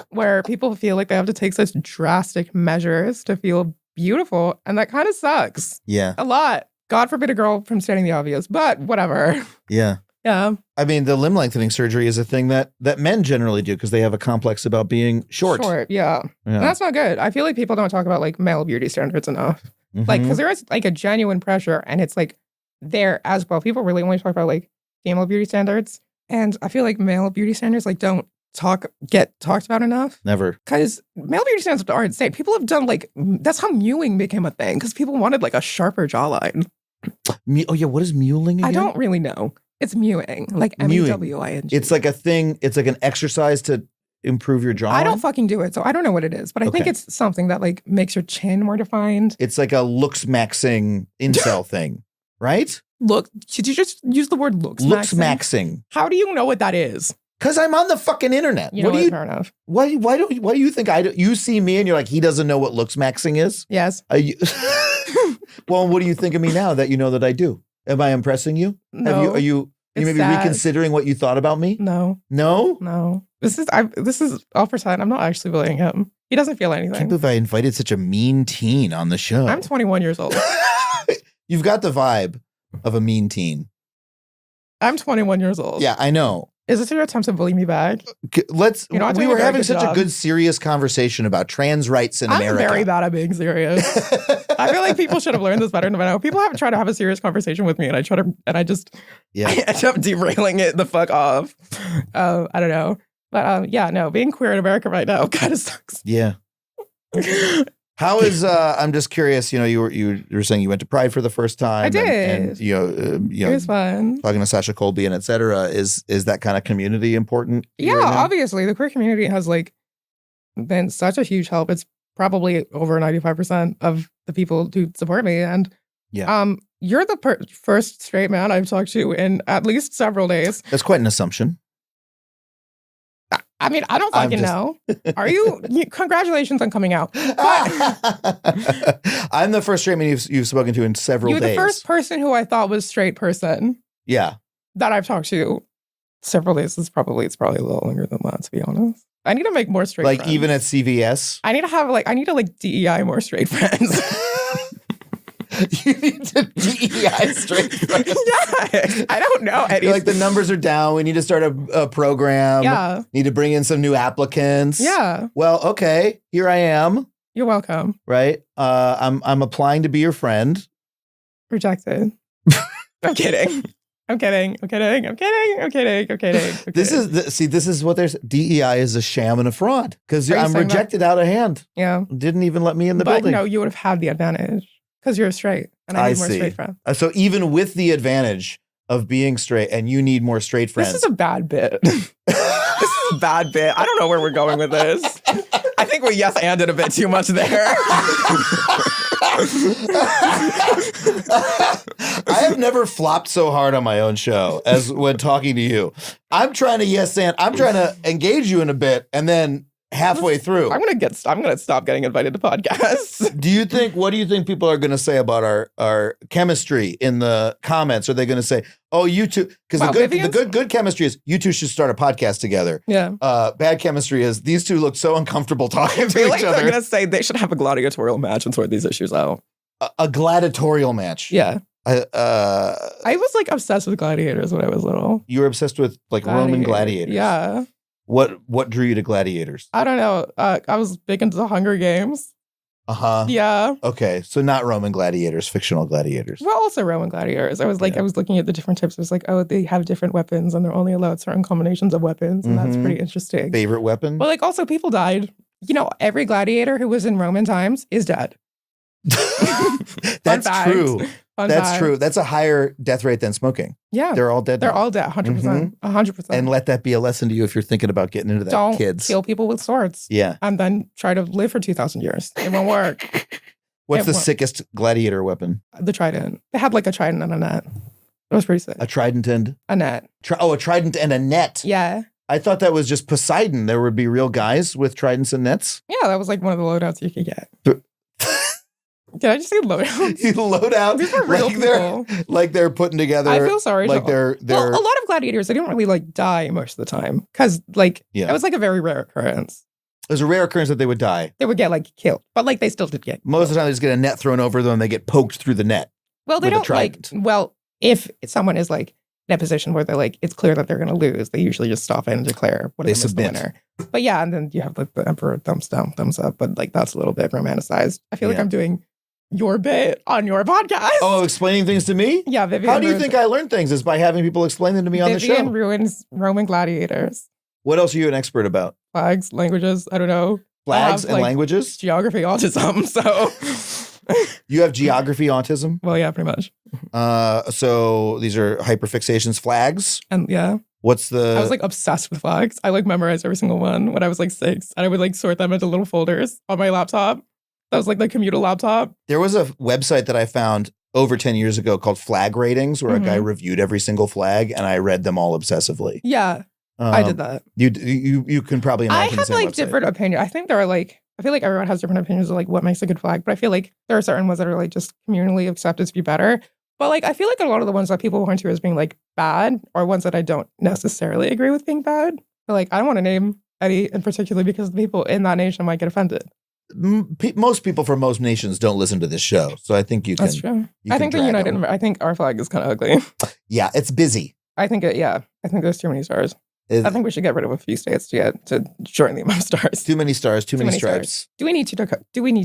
where people feel like they have to take such drastic measures to feel beautiful, and that kind of sucks. Yeah. A lot. God forbid a girl from stating the obvious, but whatever. Yeah. Yeah. I mean, the limb lengthening surgery is a thing that men generally do because they have a complex about being short. Yeah. And that's not good. I feel like people don't talk about like male beauty standards enough. Mm-hmm. Like, because there is like a genuine pressure, and it's like there as well. People really only talk about like female beauty standards, and I feel like male beauty standards like don't get talked about enough. Never. Because male beauty standards are insane. People have done like, that's how mewing became a thing, because people wanted like a sharper jawline. Oh yeah, what is mewling again? I don't really know. It's mewing, like M-E-W-I-N-G. It's like a thing. It's like an exercise to improve your jawline. I don't fucking do it, so I don't know what it is, but I think it's something that like makes your chin more defined. It's like a looks maxing incel thing, right? Look, did you just use the word looks maxing? How do you know what that is? Because I'm on the fucking internet. You know what? Fair enough. Why do you think you see me and you're like, he doesn't know what looks maxing is? Yes. Well, what do you think of me now that you know that I do? Am I impressing you? No. Are you maybe reconsidering what you thought about me? No. No? No. This is all for side. I'm not actually bullying him. He doesn't feel anything. I can't believe I invited such a mean teen on the show. I'm 21 years old. You've got the vibe of a mean teen. I'm 21 years old. Yeah, I know. Is this your attempt to bully me back? We were having such a good, serious conversation about trans rights in America. I'm very bad at being serious. I feel like people should have learned this better than I know. People haven't tried to have a serious conversation with me, and I end up derailing it the fuck off. I don't know. But being queer in America right now kind of sucks. Yeah. How is I'm just curious, you were saying you went to Pride for the first time. I did. And it was fun. Talking to Sasha Colby and et cetera. Is that kind of community important? Yeah, right now? Obviously. The queer community has like been such a huge help. It's probably over 95% of the people who support me. And you're the first straight man I've talked to in at least several days. That's quite an assumption. I mean, I don't fucking know. Are you? Congratulations on coming out. But I'm the first straight man you've spoken to in several days. You're the first person who I thought was straight person. Yeah. That I've talked to several days. It's probably a little longer than that, to be honest. I need to make more straight friends. Like even at CVS? I need to DEI more straight friends. You need to DEI straight friends. Yeah. I don't know. Like the numbers are down. We need to start a program. Yeah. Need to bring in some new applicants. Yeah. Well, okay. Here I am. You're welcome. Right. I'm applying to be your friend. Rejected. I'm kidding. I'm kidding. This is what there's DEI is a sham and a fraud because I'm rejected out of hand. Yeah. Didn't even let me in the building. No, you would have had the advantage. Because you're straight, and I need more straight friends. So even with the advantage of being straight, and you need more straight friends. This is a bad bit. This is a bad bit. I don't know where we're going with this. I think we yes-anded a bit too much there. I have never flopped so hard on my own show as when talking to you. I'm trying to yes-and. I'm trying to engage you in a bit, and then halfway through, I'm gonna stop getting invited to podcasts. What do you think people are gonna say about our chemistry in the comments? Are they gonna say, "Oh, you two"? Because the good chemistry is you two should start a podcast together. Yeah. Bad chemistry is these two look so uncomfortable talking to each other. They're gonna say they should have a gladiatorial match and sort these issues out. A gladiatorial match. Yeah. I was like obsessed with gladiators when I was little. You were obsessed with like Roman gladiators. Yeah. What drew you to gladiators? I don't know. I was big into the Hunger Games. Yeah. Okay, so not Roman gladiators, fictional gladiators. Well, also Roman gladiators. I was looking at the different types. It was like, oh, they have different weapons and they're only allowed certain combinations of weapons. And that's pretty interesting. Favorite weapon? But like also people died. You know, every gladiator who was in Roman times is dead. That's true. Fun That's fact. true. That's a higher death rate than smoking. Yeah. They're all dead. They're now. all dead, 100%. 100%. And let that be a lesson to you if you're thinking about getting into that, Don't kids. kill people with swords. Yeah. And then try to live for 2,000 years. It won't work. What's the sickest gladiator weapon? The trident. They had like a trident and a net. It was pretty sick. A trident and? A net. A trident and a net. Yeah. I thought that was just Poseidon. There would be real guys with tridents and nets. Yeah, that was like one of the loadouts you could get. Did I just say loadouts? You load out These were real people. Like they're putting together. I feel sorry. Like they're Well, a lot of gladiators, they didn't really like die most of the time because like it was like a very rare occurrence. It was a rare occurrence that they would die. They would get like killed, but like they still did get Most of the time they just get a net thrown over them and they get poked through the net. Well, they don't like, well, if someone is like in a position where they're like, it's clear that they're going to lose, they usually just stop and declare what is the winner. But yeah, and then you have like the emperor thumbs down, thumbs up, but like that's a little bit romanticized. I feel like I'm doing your bit on your podcast. Oh, explaining things to me? Yeah, Vivian. How do you think I learn things? Is by having people explain them to me on the show. Vivian ruins Roman gladiators. What else are you an expert about? Flags, languages, I don't know. Flags and languages? Geography, autism, so... You have geography autism? Well, yeah, pretty much. So these are hyperfixations flags? And yeah. What's the... I was like obsessed with flags. I like memorized every single one when I was like 6. And I would like sort them into little folders on my laptop. That was like the commuter laptop. There was a website that I found over 10 years ago called Flag Ratings, where a guy reviewed every single flag, and I read them all obsessively. Yeah, I did that. You can probably imagine. I have like different opinions. I think there are like, I feel like everyone has different opinions of like what makes a good flag, but I feel like there are certain ones that are like just communally accepted to be better. But like, I feel like a lot of the ones that people point to as being like bad are ones that I don't necessarily agree with being bad. But like, I don't want to name any in particular because the people in that nation might get offended. Most people from most nations don't listen to this show, so I think you can. That's true. I think the United. I think our flag is kind of ugly. Yeah, it's busy. I think I think there's too many stars. I think we should get rid of a few states to join the amount of stars. Too many stars, too many stripes. Stars. Do we need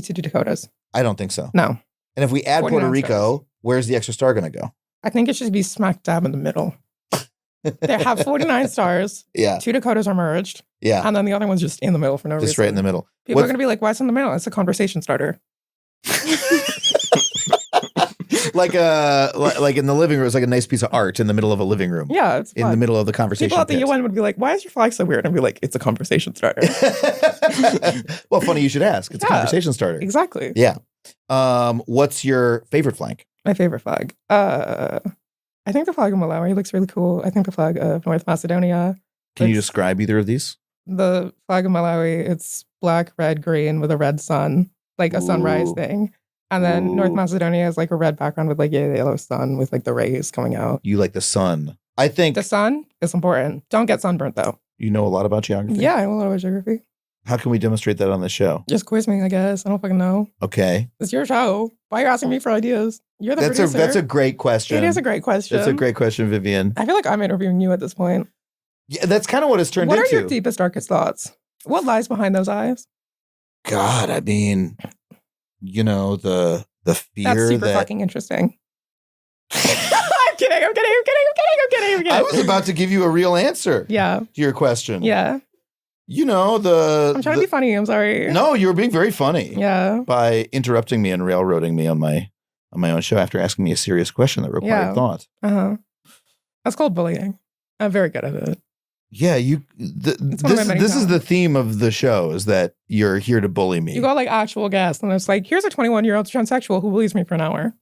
to do Dakotas? I don't think so. No. And if we add Puerto Rico, stars. Where's the extra star going to go? I think it should be smack dab in the middle. They have 49 stars. Yeah. 2 Dakotas are merged. Yeah. And then the other one's just in the middle for no reason. Just right in the middle. People are going to be like, why is it in the middle? It's a conversation starter. like in the living room, it's like a nice piece of art in the middle of a living room. Yeah, it's fun. In the middle of the conversation. People at the UN would be like, why is your flag so weird? And I'd be like, it's a conversation starter. Well, funny you should ask. It's a conversation starter. Exactly. Yeah. What's your favorite flag? My favorite flag? I think the flag of Malawi looks really cool. I think the flag of North Macedonia. Can you describe either of these? The flag of Malawi, it's black, red, green with a red sun, like a sunrise thing. And then North Macedonia is like a red background with like a yellow sun with like the rays coming out. You like the sun. I think the sun is important. Don't get sunburnt though. You know a lot about geography? Yeah, I know a lot about geography. How can we demonstrate that on the show? Just quiz me, I guess. I don't fucking know. Okay. It's your show. Why are you asking me for ideas? You're the producer. That's a great question. It is a great question. That's a great question, Vivian. I feel like I'm interviewing you at this point. Yeah, that's kind of what it's turned into. What are your deepest, darkest thoughts? What lies behind those eyes? God, I mean, you know, the fear That's super fucking interesting. I'm kidding. I was about to give you a real answer. Yeah. To your question. Yeah. You know, I'm trying to be funny. I'm sorry. No, you were being very funny. Yeah. By interrupting me and railroading me on my own show after asking me a serious question that required thought. That's called bullying. I'm very good at it. Yeah, this is the theme of the show, is that you're here to bully me. You got like actual guests, and it's like, here's a 21-year-old transsexual who bullies me for an hour.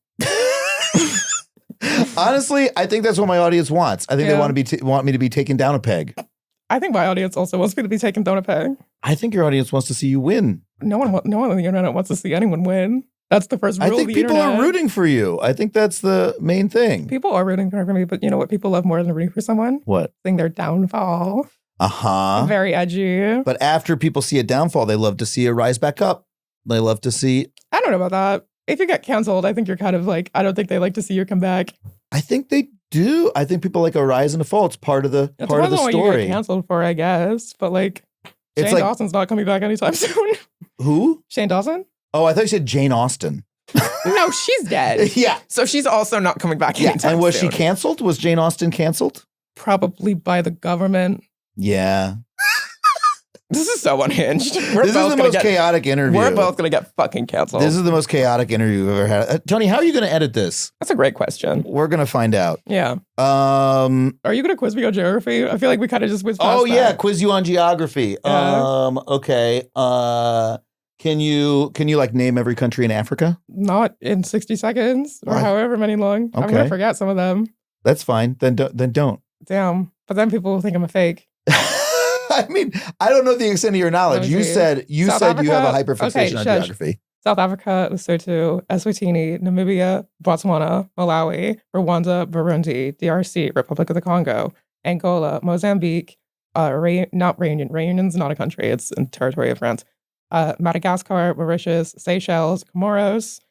Honestly, I think that's what my audience wants. I think they want me to be taken down a peg. I think my audience also wants me to be taken down a peg. I think your audience wants to see you win. No one on the internet wants to see anyone win. That's the first rule of the internet. I think people are rooting for you. I think that's the main thing. People are rooting for me, but you know what people love more than rooting for someone? What? Seeing their downfall. Very edgy. But after people see a downfall, they love to see a rise back up. They love to see... I don't know about that. If you get canceled, I think you're kind of like, I don't think they like to see you come back. I think they do. I think people like a rise and a fall. It's part of the story. What you get canceled for, I guess. But like, Shane Dawson's not coming back anytime soon. Who? Shane Dawson? Oh, I thought you said Jane Austen. No, she's dead. Yeah. So she's also not coming back anytime And was soon. she canceled? Was Jane Austen canceled? Probably by the government. Yeah. This is so unhinged. This is the most chaotic interview. We're both going to get fucking canceled. This is the most chaotic interview we've ever had. Tony, how are you going to edit this? That's a great question. We're going to find out. Yeah. Are you going to quiz me on geography? I feel like we kind of just whizzed past that. Quiz you on geography. Yeah. Okay. Can you like name every country in Africa? Not in 60 seconds or however many long. Okay. I'm going to forget some of them. That's fine. Then don't. Damn. But then people will think I'm a fake. I mean, I don't know the extent of your knowledge. You said you have a hyperfixation on geography. South Africa, Lesotho, Eswatini, Namibia, Botswana, Malawi, Rwanda, Burundi, DRC, Republic of the Congo, Angola, Mozambique, Reunion's not a country, it's in territory of France. Madagascar, Mauritius, Seychelles, Comoros,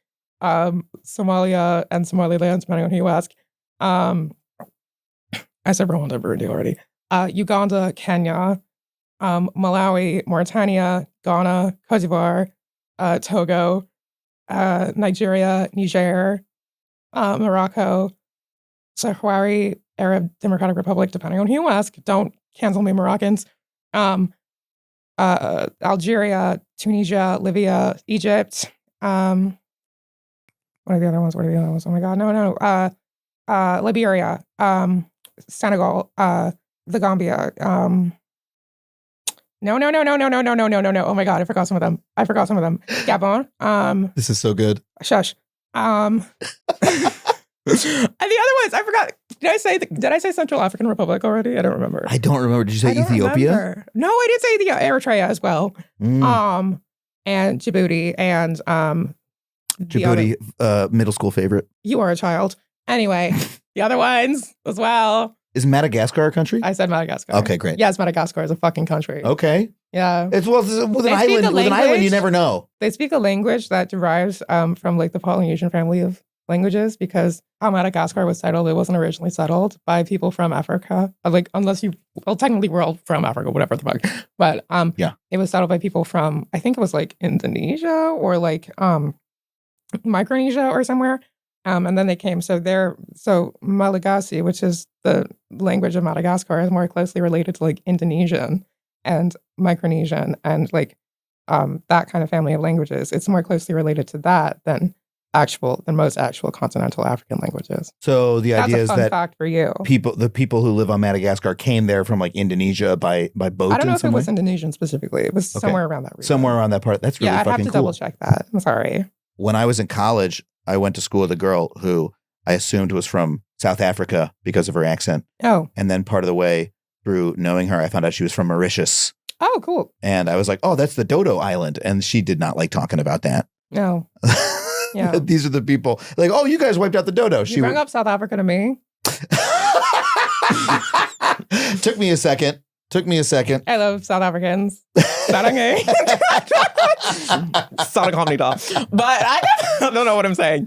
Somalia, and Somaliland, depending on who you ask. I said Rwanda, Burundi already. Uganda, Kenya, Malawi, Mauritania, Ghana, Cote d'Ivoire, Togo, Nigeria, Niger, Morocco, Sahrawi Arab Democratic Republic, depending on who you ask. Don't cancel me, Moroccans. Algeria, Tunisia, Libya, Egypt. What are the other ones? Oh my God, no. Liberia, Senegal, the Gambia. No. Oh my God, I forgot some of them. Gabon. This is so good. Shush. And the other ones, I forgot. Did I say Central African Republic already? I don't remember. I don't remember. Did you say Ethiopia? Remember. No, I did say Eritrea as well. And Djibouti and Djibouti, middle school favorite. You are a child. Anyway, the other ones as well. Is Madagascar a country? I said Madagascar. Okay, great. Yes, Madagascar is a fucking country. Okay. Yeah. It's with an island, you never know. They speak a language that derives from like the Polynesian family of languages, because how Madagascar was settled, it wasn't originally settled by people from Africa. Technically we're all from Africa, whatever the fuck. But it was settled by people from, I think it was like Indonesia or like Micronesia or somewhere. And then they came. So Malagasy, which is the language of Madagascar, is more closely related to like Indonesian and Micronesian and like that kind of family of languages. It's more closely related to that than most actual continental African languages. So the idea is that that's a fun fact for you. The people who live on Madagascar came there from like Indonesia by boat. I don't know if it was Indonesian specifically. It was somewhere around that region. Somewhere around that part. That's really fucking cool. Yeah, I'd have to double check that. I'm sorry. When I was in college, I went to school with a girl who I assumed was from South Africa because of her accent. Oh. And then part of the way through knowing her, I found out she was from Mauritius. Oh, cool. And I was like, oh, that's the Dodo Island. And she did not like talking about that. No. Yeah. These are the people like, oh, you guys wiped out the dodo. You bring up South Africa to me. Took me a second. I love South Africans. Sonic comedy dog. But I don't know what I'm saying.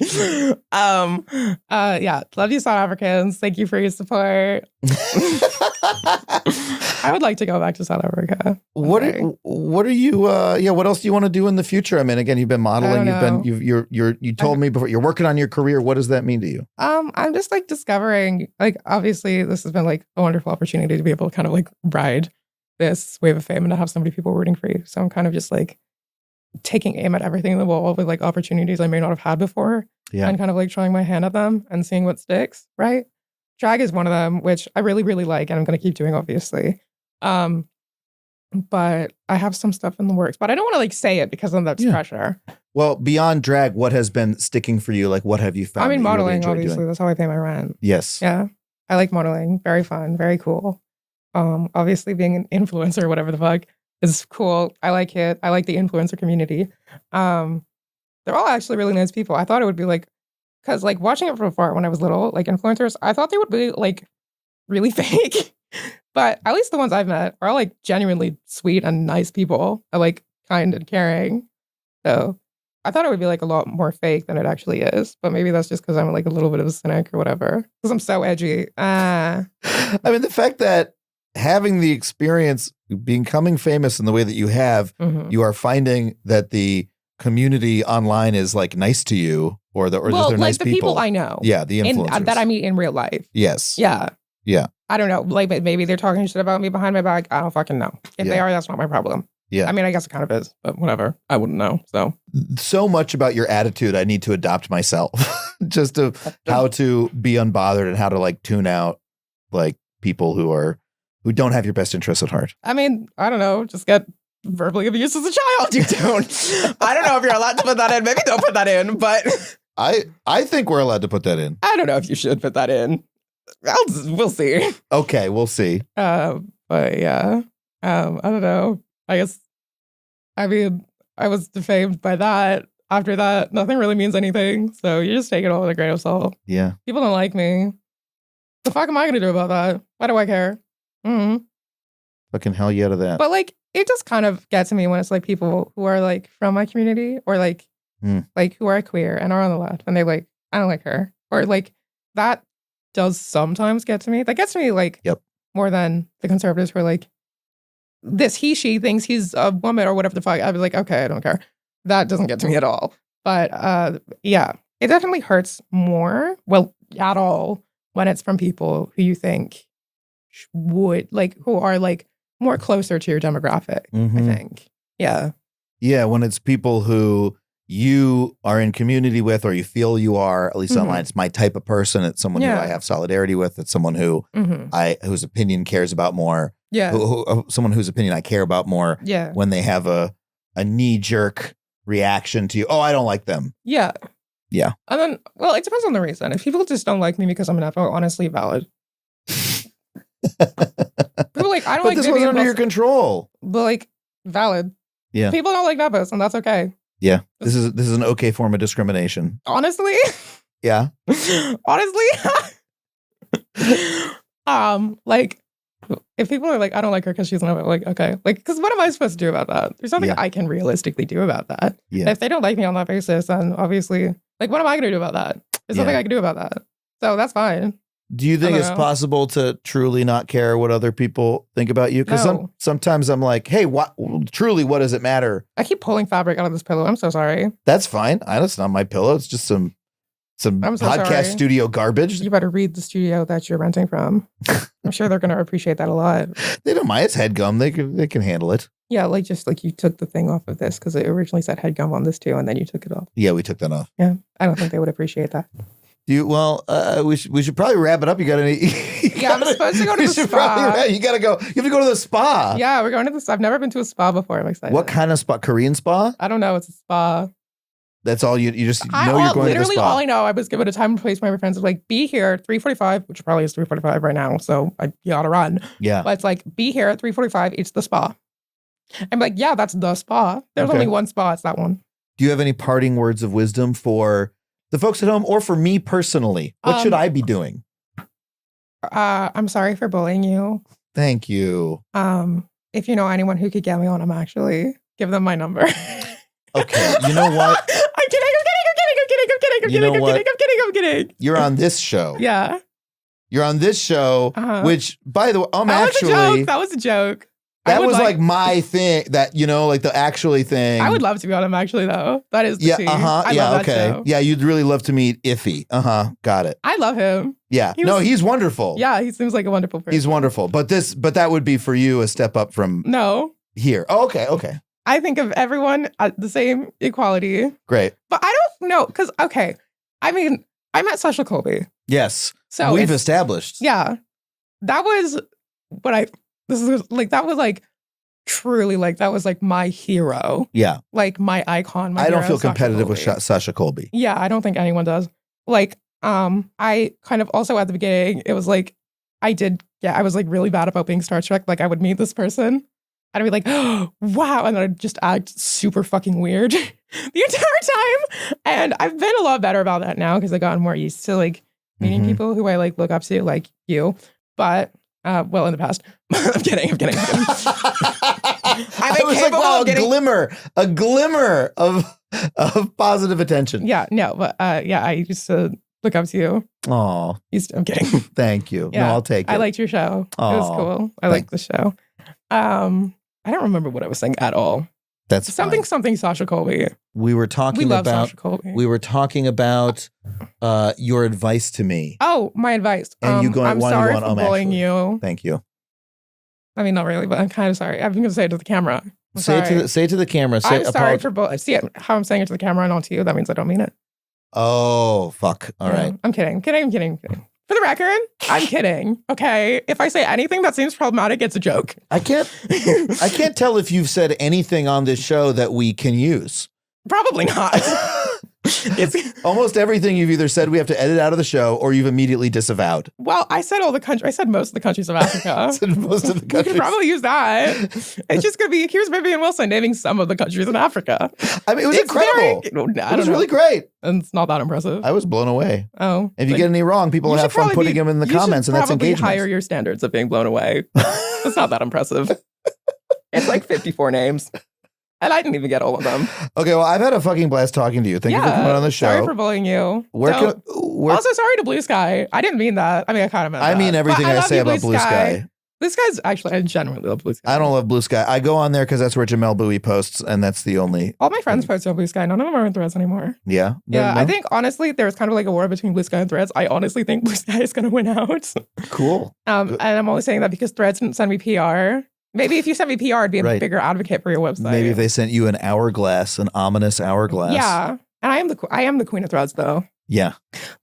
Yeah. Love you, South Africans. Thank you for your support. I would like to go back to South Africa. What are you what else do you want to do in the future? I mean, again, you've been modeling, you told me before you're working on your career. What does that mean to you? I'm just like discovering, like, obviously this has been like a wonderful opportunity to be able to kind of like ride this wave of fame and to have so many people rooting for you. So I'm kind of just like taking aim at everything in the wall with like opportunities I may not have had before. Yeah. And kind of like trying my hand at them and seeing what sticks, right? Drag is one of them, which I really, really like, and I'm going to keep doing, obviously. But I have some stuff in the works, but I don't want to like say it because then that's pressure. Well, beyond drag, what has been sticking for you? Like, what have you found? I mean, modeling, obviously. Doing? That's how I pay my rent. Yes. Yeah. I like modeling. Very fun. Very cool. Obviously being an influencer, whatever the fuck, is cool. I like it. I like the influencer community. They're all actually really nice people. I thought it would be like, because like watching it from afar when I was little, like influencers, I thought they would be like really fake. But at least the ones I've met are all like genuinely sweet and nice people. I like kind and caring. So I thought it would be like a lot more fake than it actually is. But maybe that's just because I'm like a little bit of a cynic or whatever. Because I'm so edgy. I mean, the fact that having the experience, becoming famous in the way that you have, you are finding that the community online is like nice to you, or they're like nice the people I know. Yeah, the influencers that I meet in real life. Yes. Yeah. Yeah. I don't know. Like maybe they're talking shit about me behind my back. I don't fucking know. If they are, that's not my problem. Yeah. I mean, I guess it kind of is, but whatever. I wouldn't know. So much about your attitude I need to adopt myself. Just to how to be unbothered and how to like tune out like people who don't have your best interests at heart. I mean, I don't know. Just get verbally abused as a child. You don't. I don't know if you're allowed to put that in. Maybe don't put that in, but I think we're allowed to put that in. I don't know if you should put that in. We'll see. Okay, we'll see. But yeah, I don't know. I guess, I mean, I was defamed by that. After that, nothing really means anything. So you just take it all with a grain of salt. Yeah. People don't like me. The fuck am I going to do about that? Why do I care? Mm-hmm. Fucking hell you out of that. But like, it just kind of gets to me when it's like people who are like from my community or like who are queer and are on the left and they like, I don't like her. Or like that does sometimes get to me. That gets to me like more than the conservatives who are like, this she thinks he's a woman or whatever the fuck. I was like, okay, I don't care. That doesn't get to me at all. But yeah, it definitely hurts more. Well, at all when it's from people who you think would like, who are like more closer to your demographic, I think. Yeah. Yeah, when it's people who you are in community with or you feel you are, at least online, it's my type of person. It's someone who I have solidarity with. It's someone who whose opinion cares about more. Yeah. Someone whose opinion I care about more. Yeah. When they have a knee-jerk reaction to you. Oh, I don't like them. Yeah. Yeah. And then, well, it depends on the reason. If people just don't like me because I'm an Nepo, honestly, valid. People like, I don't like this Vivian wasn't under your Wilson. Control. But like, valid. Yeah. People don't like Nepos, and that's okay. Yeah. This is an okay form of discrimination. Honestly. Yeah. Honestly. Like, if people are like, I don't like her because she's not like, okay. Like, because what am I supposed to do about that? There's nothing I can realistically do about that. Yeah. If they don't like me on that basis, then obviously, like, what am I going to do about that? There's nothing I can do about that. So that's fine. Do you think it's possible to truly not care what other people think about you? Because sometimes I'm like, hey, what does it matter? I keep pulling fabric out of this pillow. I'm so sorry. That's fine. It's not my pillow. It's just some podcast studio garbage. You better read the studio that you're renting from. I'm sure they're going to appreciate that a lot. They don't mind. It's headgum. They can handle it. Yeah, like just like you took the thing off of this because it originally said headgum on this too, and then you took it off. Yeah, we took that off. Yeah, I don't think they would appreciate that. We should probably wrap it up. You got any? I'm supposed to go to the spa. You got to go. You have to go to the spa. Yeah, we're going to the spa. I've never been to a spa before. I'm excited. What kind of spa? Korean spa? I don't know. It's a spa. That's all you just know you're going to the spa. Literally all I know, I was given a time and place by my friends. Like, be here at 3:45, which probably is 3:45 right now. So you ought to run. Yeah. But it's like, be here at 3:45. It's the spa. I'm like, yeah, that's the spa. There's only one spa. It's that one. Do you have any parting words of wisdom for the folks at home or for me personally? What should I be doing? I'm sorry for bullying you. Thank you. If you know anyone who could get me on, I'm actually give them my number. Okay. You know what? I'm kidding. You're on this show. Yeah. You're on this show, which, by the way, That was a joke. That was like my thing. That like the actually thing. I would love to be on him actually, though. That is the tea. I love okay. that show. Yeah, you'd really love to meet Iffy. Got it. I love him. Yeah. He's wonderful. Yeah, he seems like a wonderful person. He's wonderful. But that would be for you a step up from here. Oh, okay. I think of everyone at the same equality. Great. But I don't know, because, okay, I mean, I met Sasha Colby. Yes. So we've established. Yeah. That was what that was like truly like, that was like my hero. Yeah. Like my icon. I don't feel competitive with Sasha Colby. Yeah, I don't think anyone does. Like, I kind of also at the beginning, it was like, I was like really bad about being starstruck. Like I would meet this person. I'd be like, oh, wow. And then I'd just act super fucking weird the entire time. And I've been a lot better about that now because I've gotten more used to like meeting people who I like look up to, like you. But, well, in the past. I'm kidding. I was like, wow, a glimmer of positive attention. Yeah, no, but I used to look up to you. Oh, I'm kidding. Thank you. Yeah, no, I'll take it. I liked your show. It was cool. I liked the show. I don't remember what I was saying at all. That's something Sasha Colby. We were talking love about Sasha Colby. We were talking about your advice to me. Oh, my advice. And you going? I'm sorry going, for bullying you. Thank you. I mean, not really, but I'm kind of sorry. I'm going to say it to the camera. Say it to the camera. I'm sorry for see it, how I'm saying it to the camera and not to you. That means I don't mean it. Oh, fuck. All right. I'm kidding. For the record, I'm kidding. Okay. If I say anything that seems problematic, it's a joke. I can't tell if you've said anything on this show that we can use. Probably not. It's almost everything you've either said we have to edit out of the show or you've immediately disavowed. Well, I said I said most of the countries of Africa. Most of the countries. You could probably use that. It's just going to be, here's Vivian Wilson naming some of the countries in Africa. I mean, it was incredible. It was really great. And it's not that impressive. I was blown away. Oh. If you get any wrong, people will have fun putting them in the comments, and that's engagement. You should higher your standards of being blown away. It's not that impressive. It's like 54 names. And I didn't even get all of them. Okay, well, I've had a fucking blast talking to you. Thank you for coming on the show. Sorry for bullying you. Also, sorry to Blue Sky. I didn't mean that. I mean, I kind of meant that. I mean everything I say about Blue Sky. Blue Sky's actually, I genuinely love Blue Sky. I don't love Blue Sky. I go on there because that's where Jamel Bowie posts, and that's the only... All my friends post on Blue Sky. None of them are in Threads anymore. Yeah? Yeah, no? I think, honestly, there's kind of like a war between Blue Sky and Threads. I honestly think Blue Sky is going to win out. Cool. And I'm only saying that because Threads didn't send me PR. Maybe if you sent me PR, I'd be a bigger advocate for your website. Maybe if they sent you an hourglass, an ominous hourglass. Yeah. And I am the queen of Threads, though. Yeah.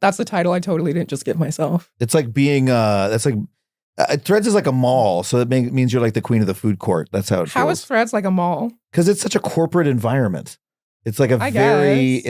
That's the title I totally didn't just give myself. It's like being, Threads is like a mall, so it means you're like the queen of the food court. That's how it feels. How is Threads like a mall? Because it's such a corporate environment. It's like very,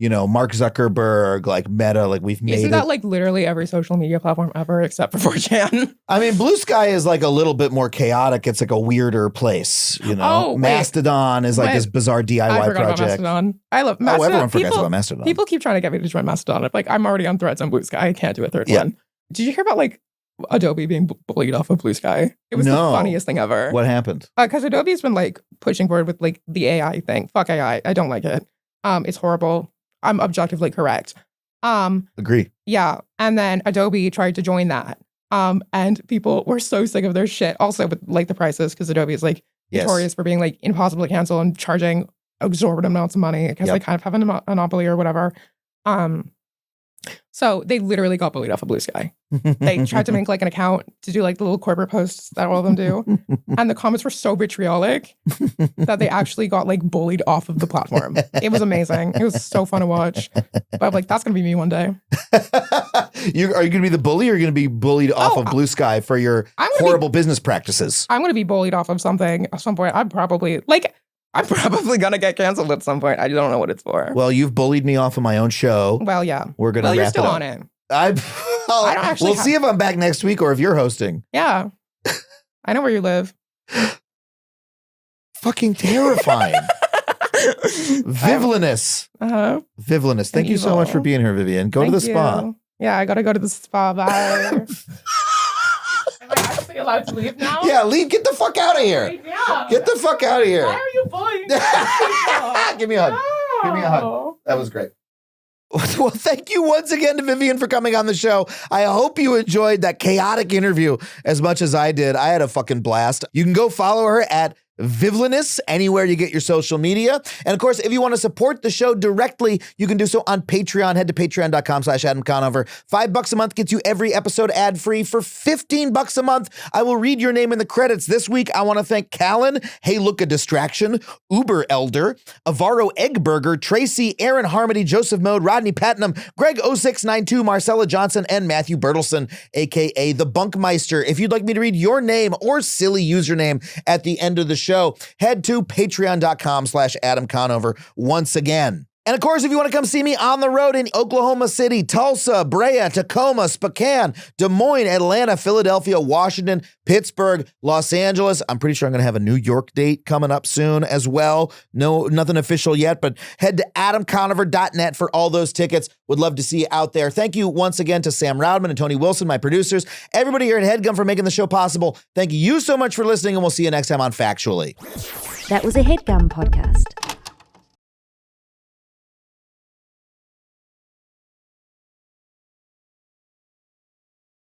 Mark Zuckerberg, like Meta, like we've made Isn't that like literally every social media platform ever except for 4chan? I mean, Blue Sky is like a little bit more chaotic. It's like a weirder place, Mastodon is like this bizarre DIY I forgot project. About Mastodon. I love Mastodon. Oh, everyone forgets about Mastodon. People keep trying to get me to join Mastodon. I'm like, I'm already on Threads on Blue Sky. I can't do a third one. Did you hear about like Adobe being bullied off of Blue Sky? It was the funniest thing ever. What happened? Because Adobe's been like pushing forward with like the AI thing. Fuck AI. I don't like it. It's horrible. I'm objectively correct. Agree. Yeah. And then Adobe tried to join that. And people were so sick of their shit. Also with like the prices, because Adobe is like notorious for being like impossible to cancel and charging exorbitant amounts of money because they kind of have a monopoly or whatever. So they literally got bullied off of Blue Sky. They tried to make like an account to do like the little corporate posts that all of them do. And the comments were so vitriolic that they actually got like bullied off of the platform. It was amazing. It was so fun to watch. But I'm like, that's going to be me one day. Are you going to be the bully or are you going to be bullied off of Blue Sky for your horrible business practices? I'm going to be bullied off of something at some point. I'm probably going to get canceled at some point. I don't know what it's for. Well, you've bullied me off of my own show. Well, yeah. We're going to wrap you're still it up. on it. We'll see if I'm back next week or if you're hosting. Yeah. I know where you live. Fucking terrifying. Vivianous. Vivianous. Thank you so much for being here, Vivian. Go to the spa. Yeah, I got to go to the spa. Bye. Am I actually allowed to leave now? Yeah, leave. Get the fuck out of here. Get the fuck out of here. Why are you bullying me? Give me a hug. No. Give me a hug. That was great. Well, thank you once again to Vivian for coming on the show. I hope you enjoyed that chaotic interview as much as I did. I had a fucking blast. You can go follow her at Vivianous anywhere you get your social media. And of course, if you want to support the show directly, you can do so on Patreon. Head to patreon.com/Adam Conover. $5 a month gets you every episode ad-free. For $15 a month, I will read your name in the credits. This week, I want to thank Callan, Hey Look a Distraction, Uber Elder, Avaro Eggburger, Tracy, Aaron Harmony, Joseph Mode, Rodney Patnam, Greg 0692, Marcella Johnson, and Matthew Bertelson, aka the Bunkmeister. If you'd like me to read your name or silly username at the end of the show, head to patreon.com/Adam Conover once again. And of course, if you want to come see me on the road in Oklahoma City, Tulsa, Brea, Tacoma, Spokane, Des Moines, Atlanta, Philadelphia, Washington, Pittsburgh, Los Angeles. I'm pretty sure I'm going to have a New York date coming up soon as well. No, nothing official yet, but head to adamconover.net for all those tickets. Would love to see you out there. Thank you once again to Sam Roudman and Tony Wilson, my producers, everybody here at HeadGum for making the show possible. Thank you so much for listening, and we'll see you next time on Factually. That was a HeadGum podcast.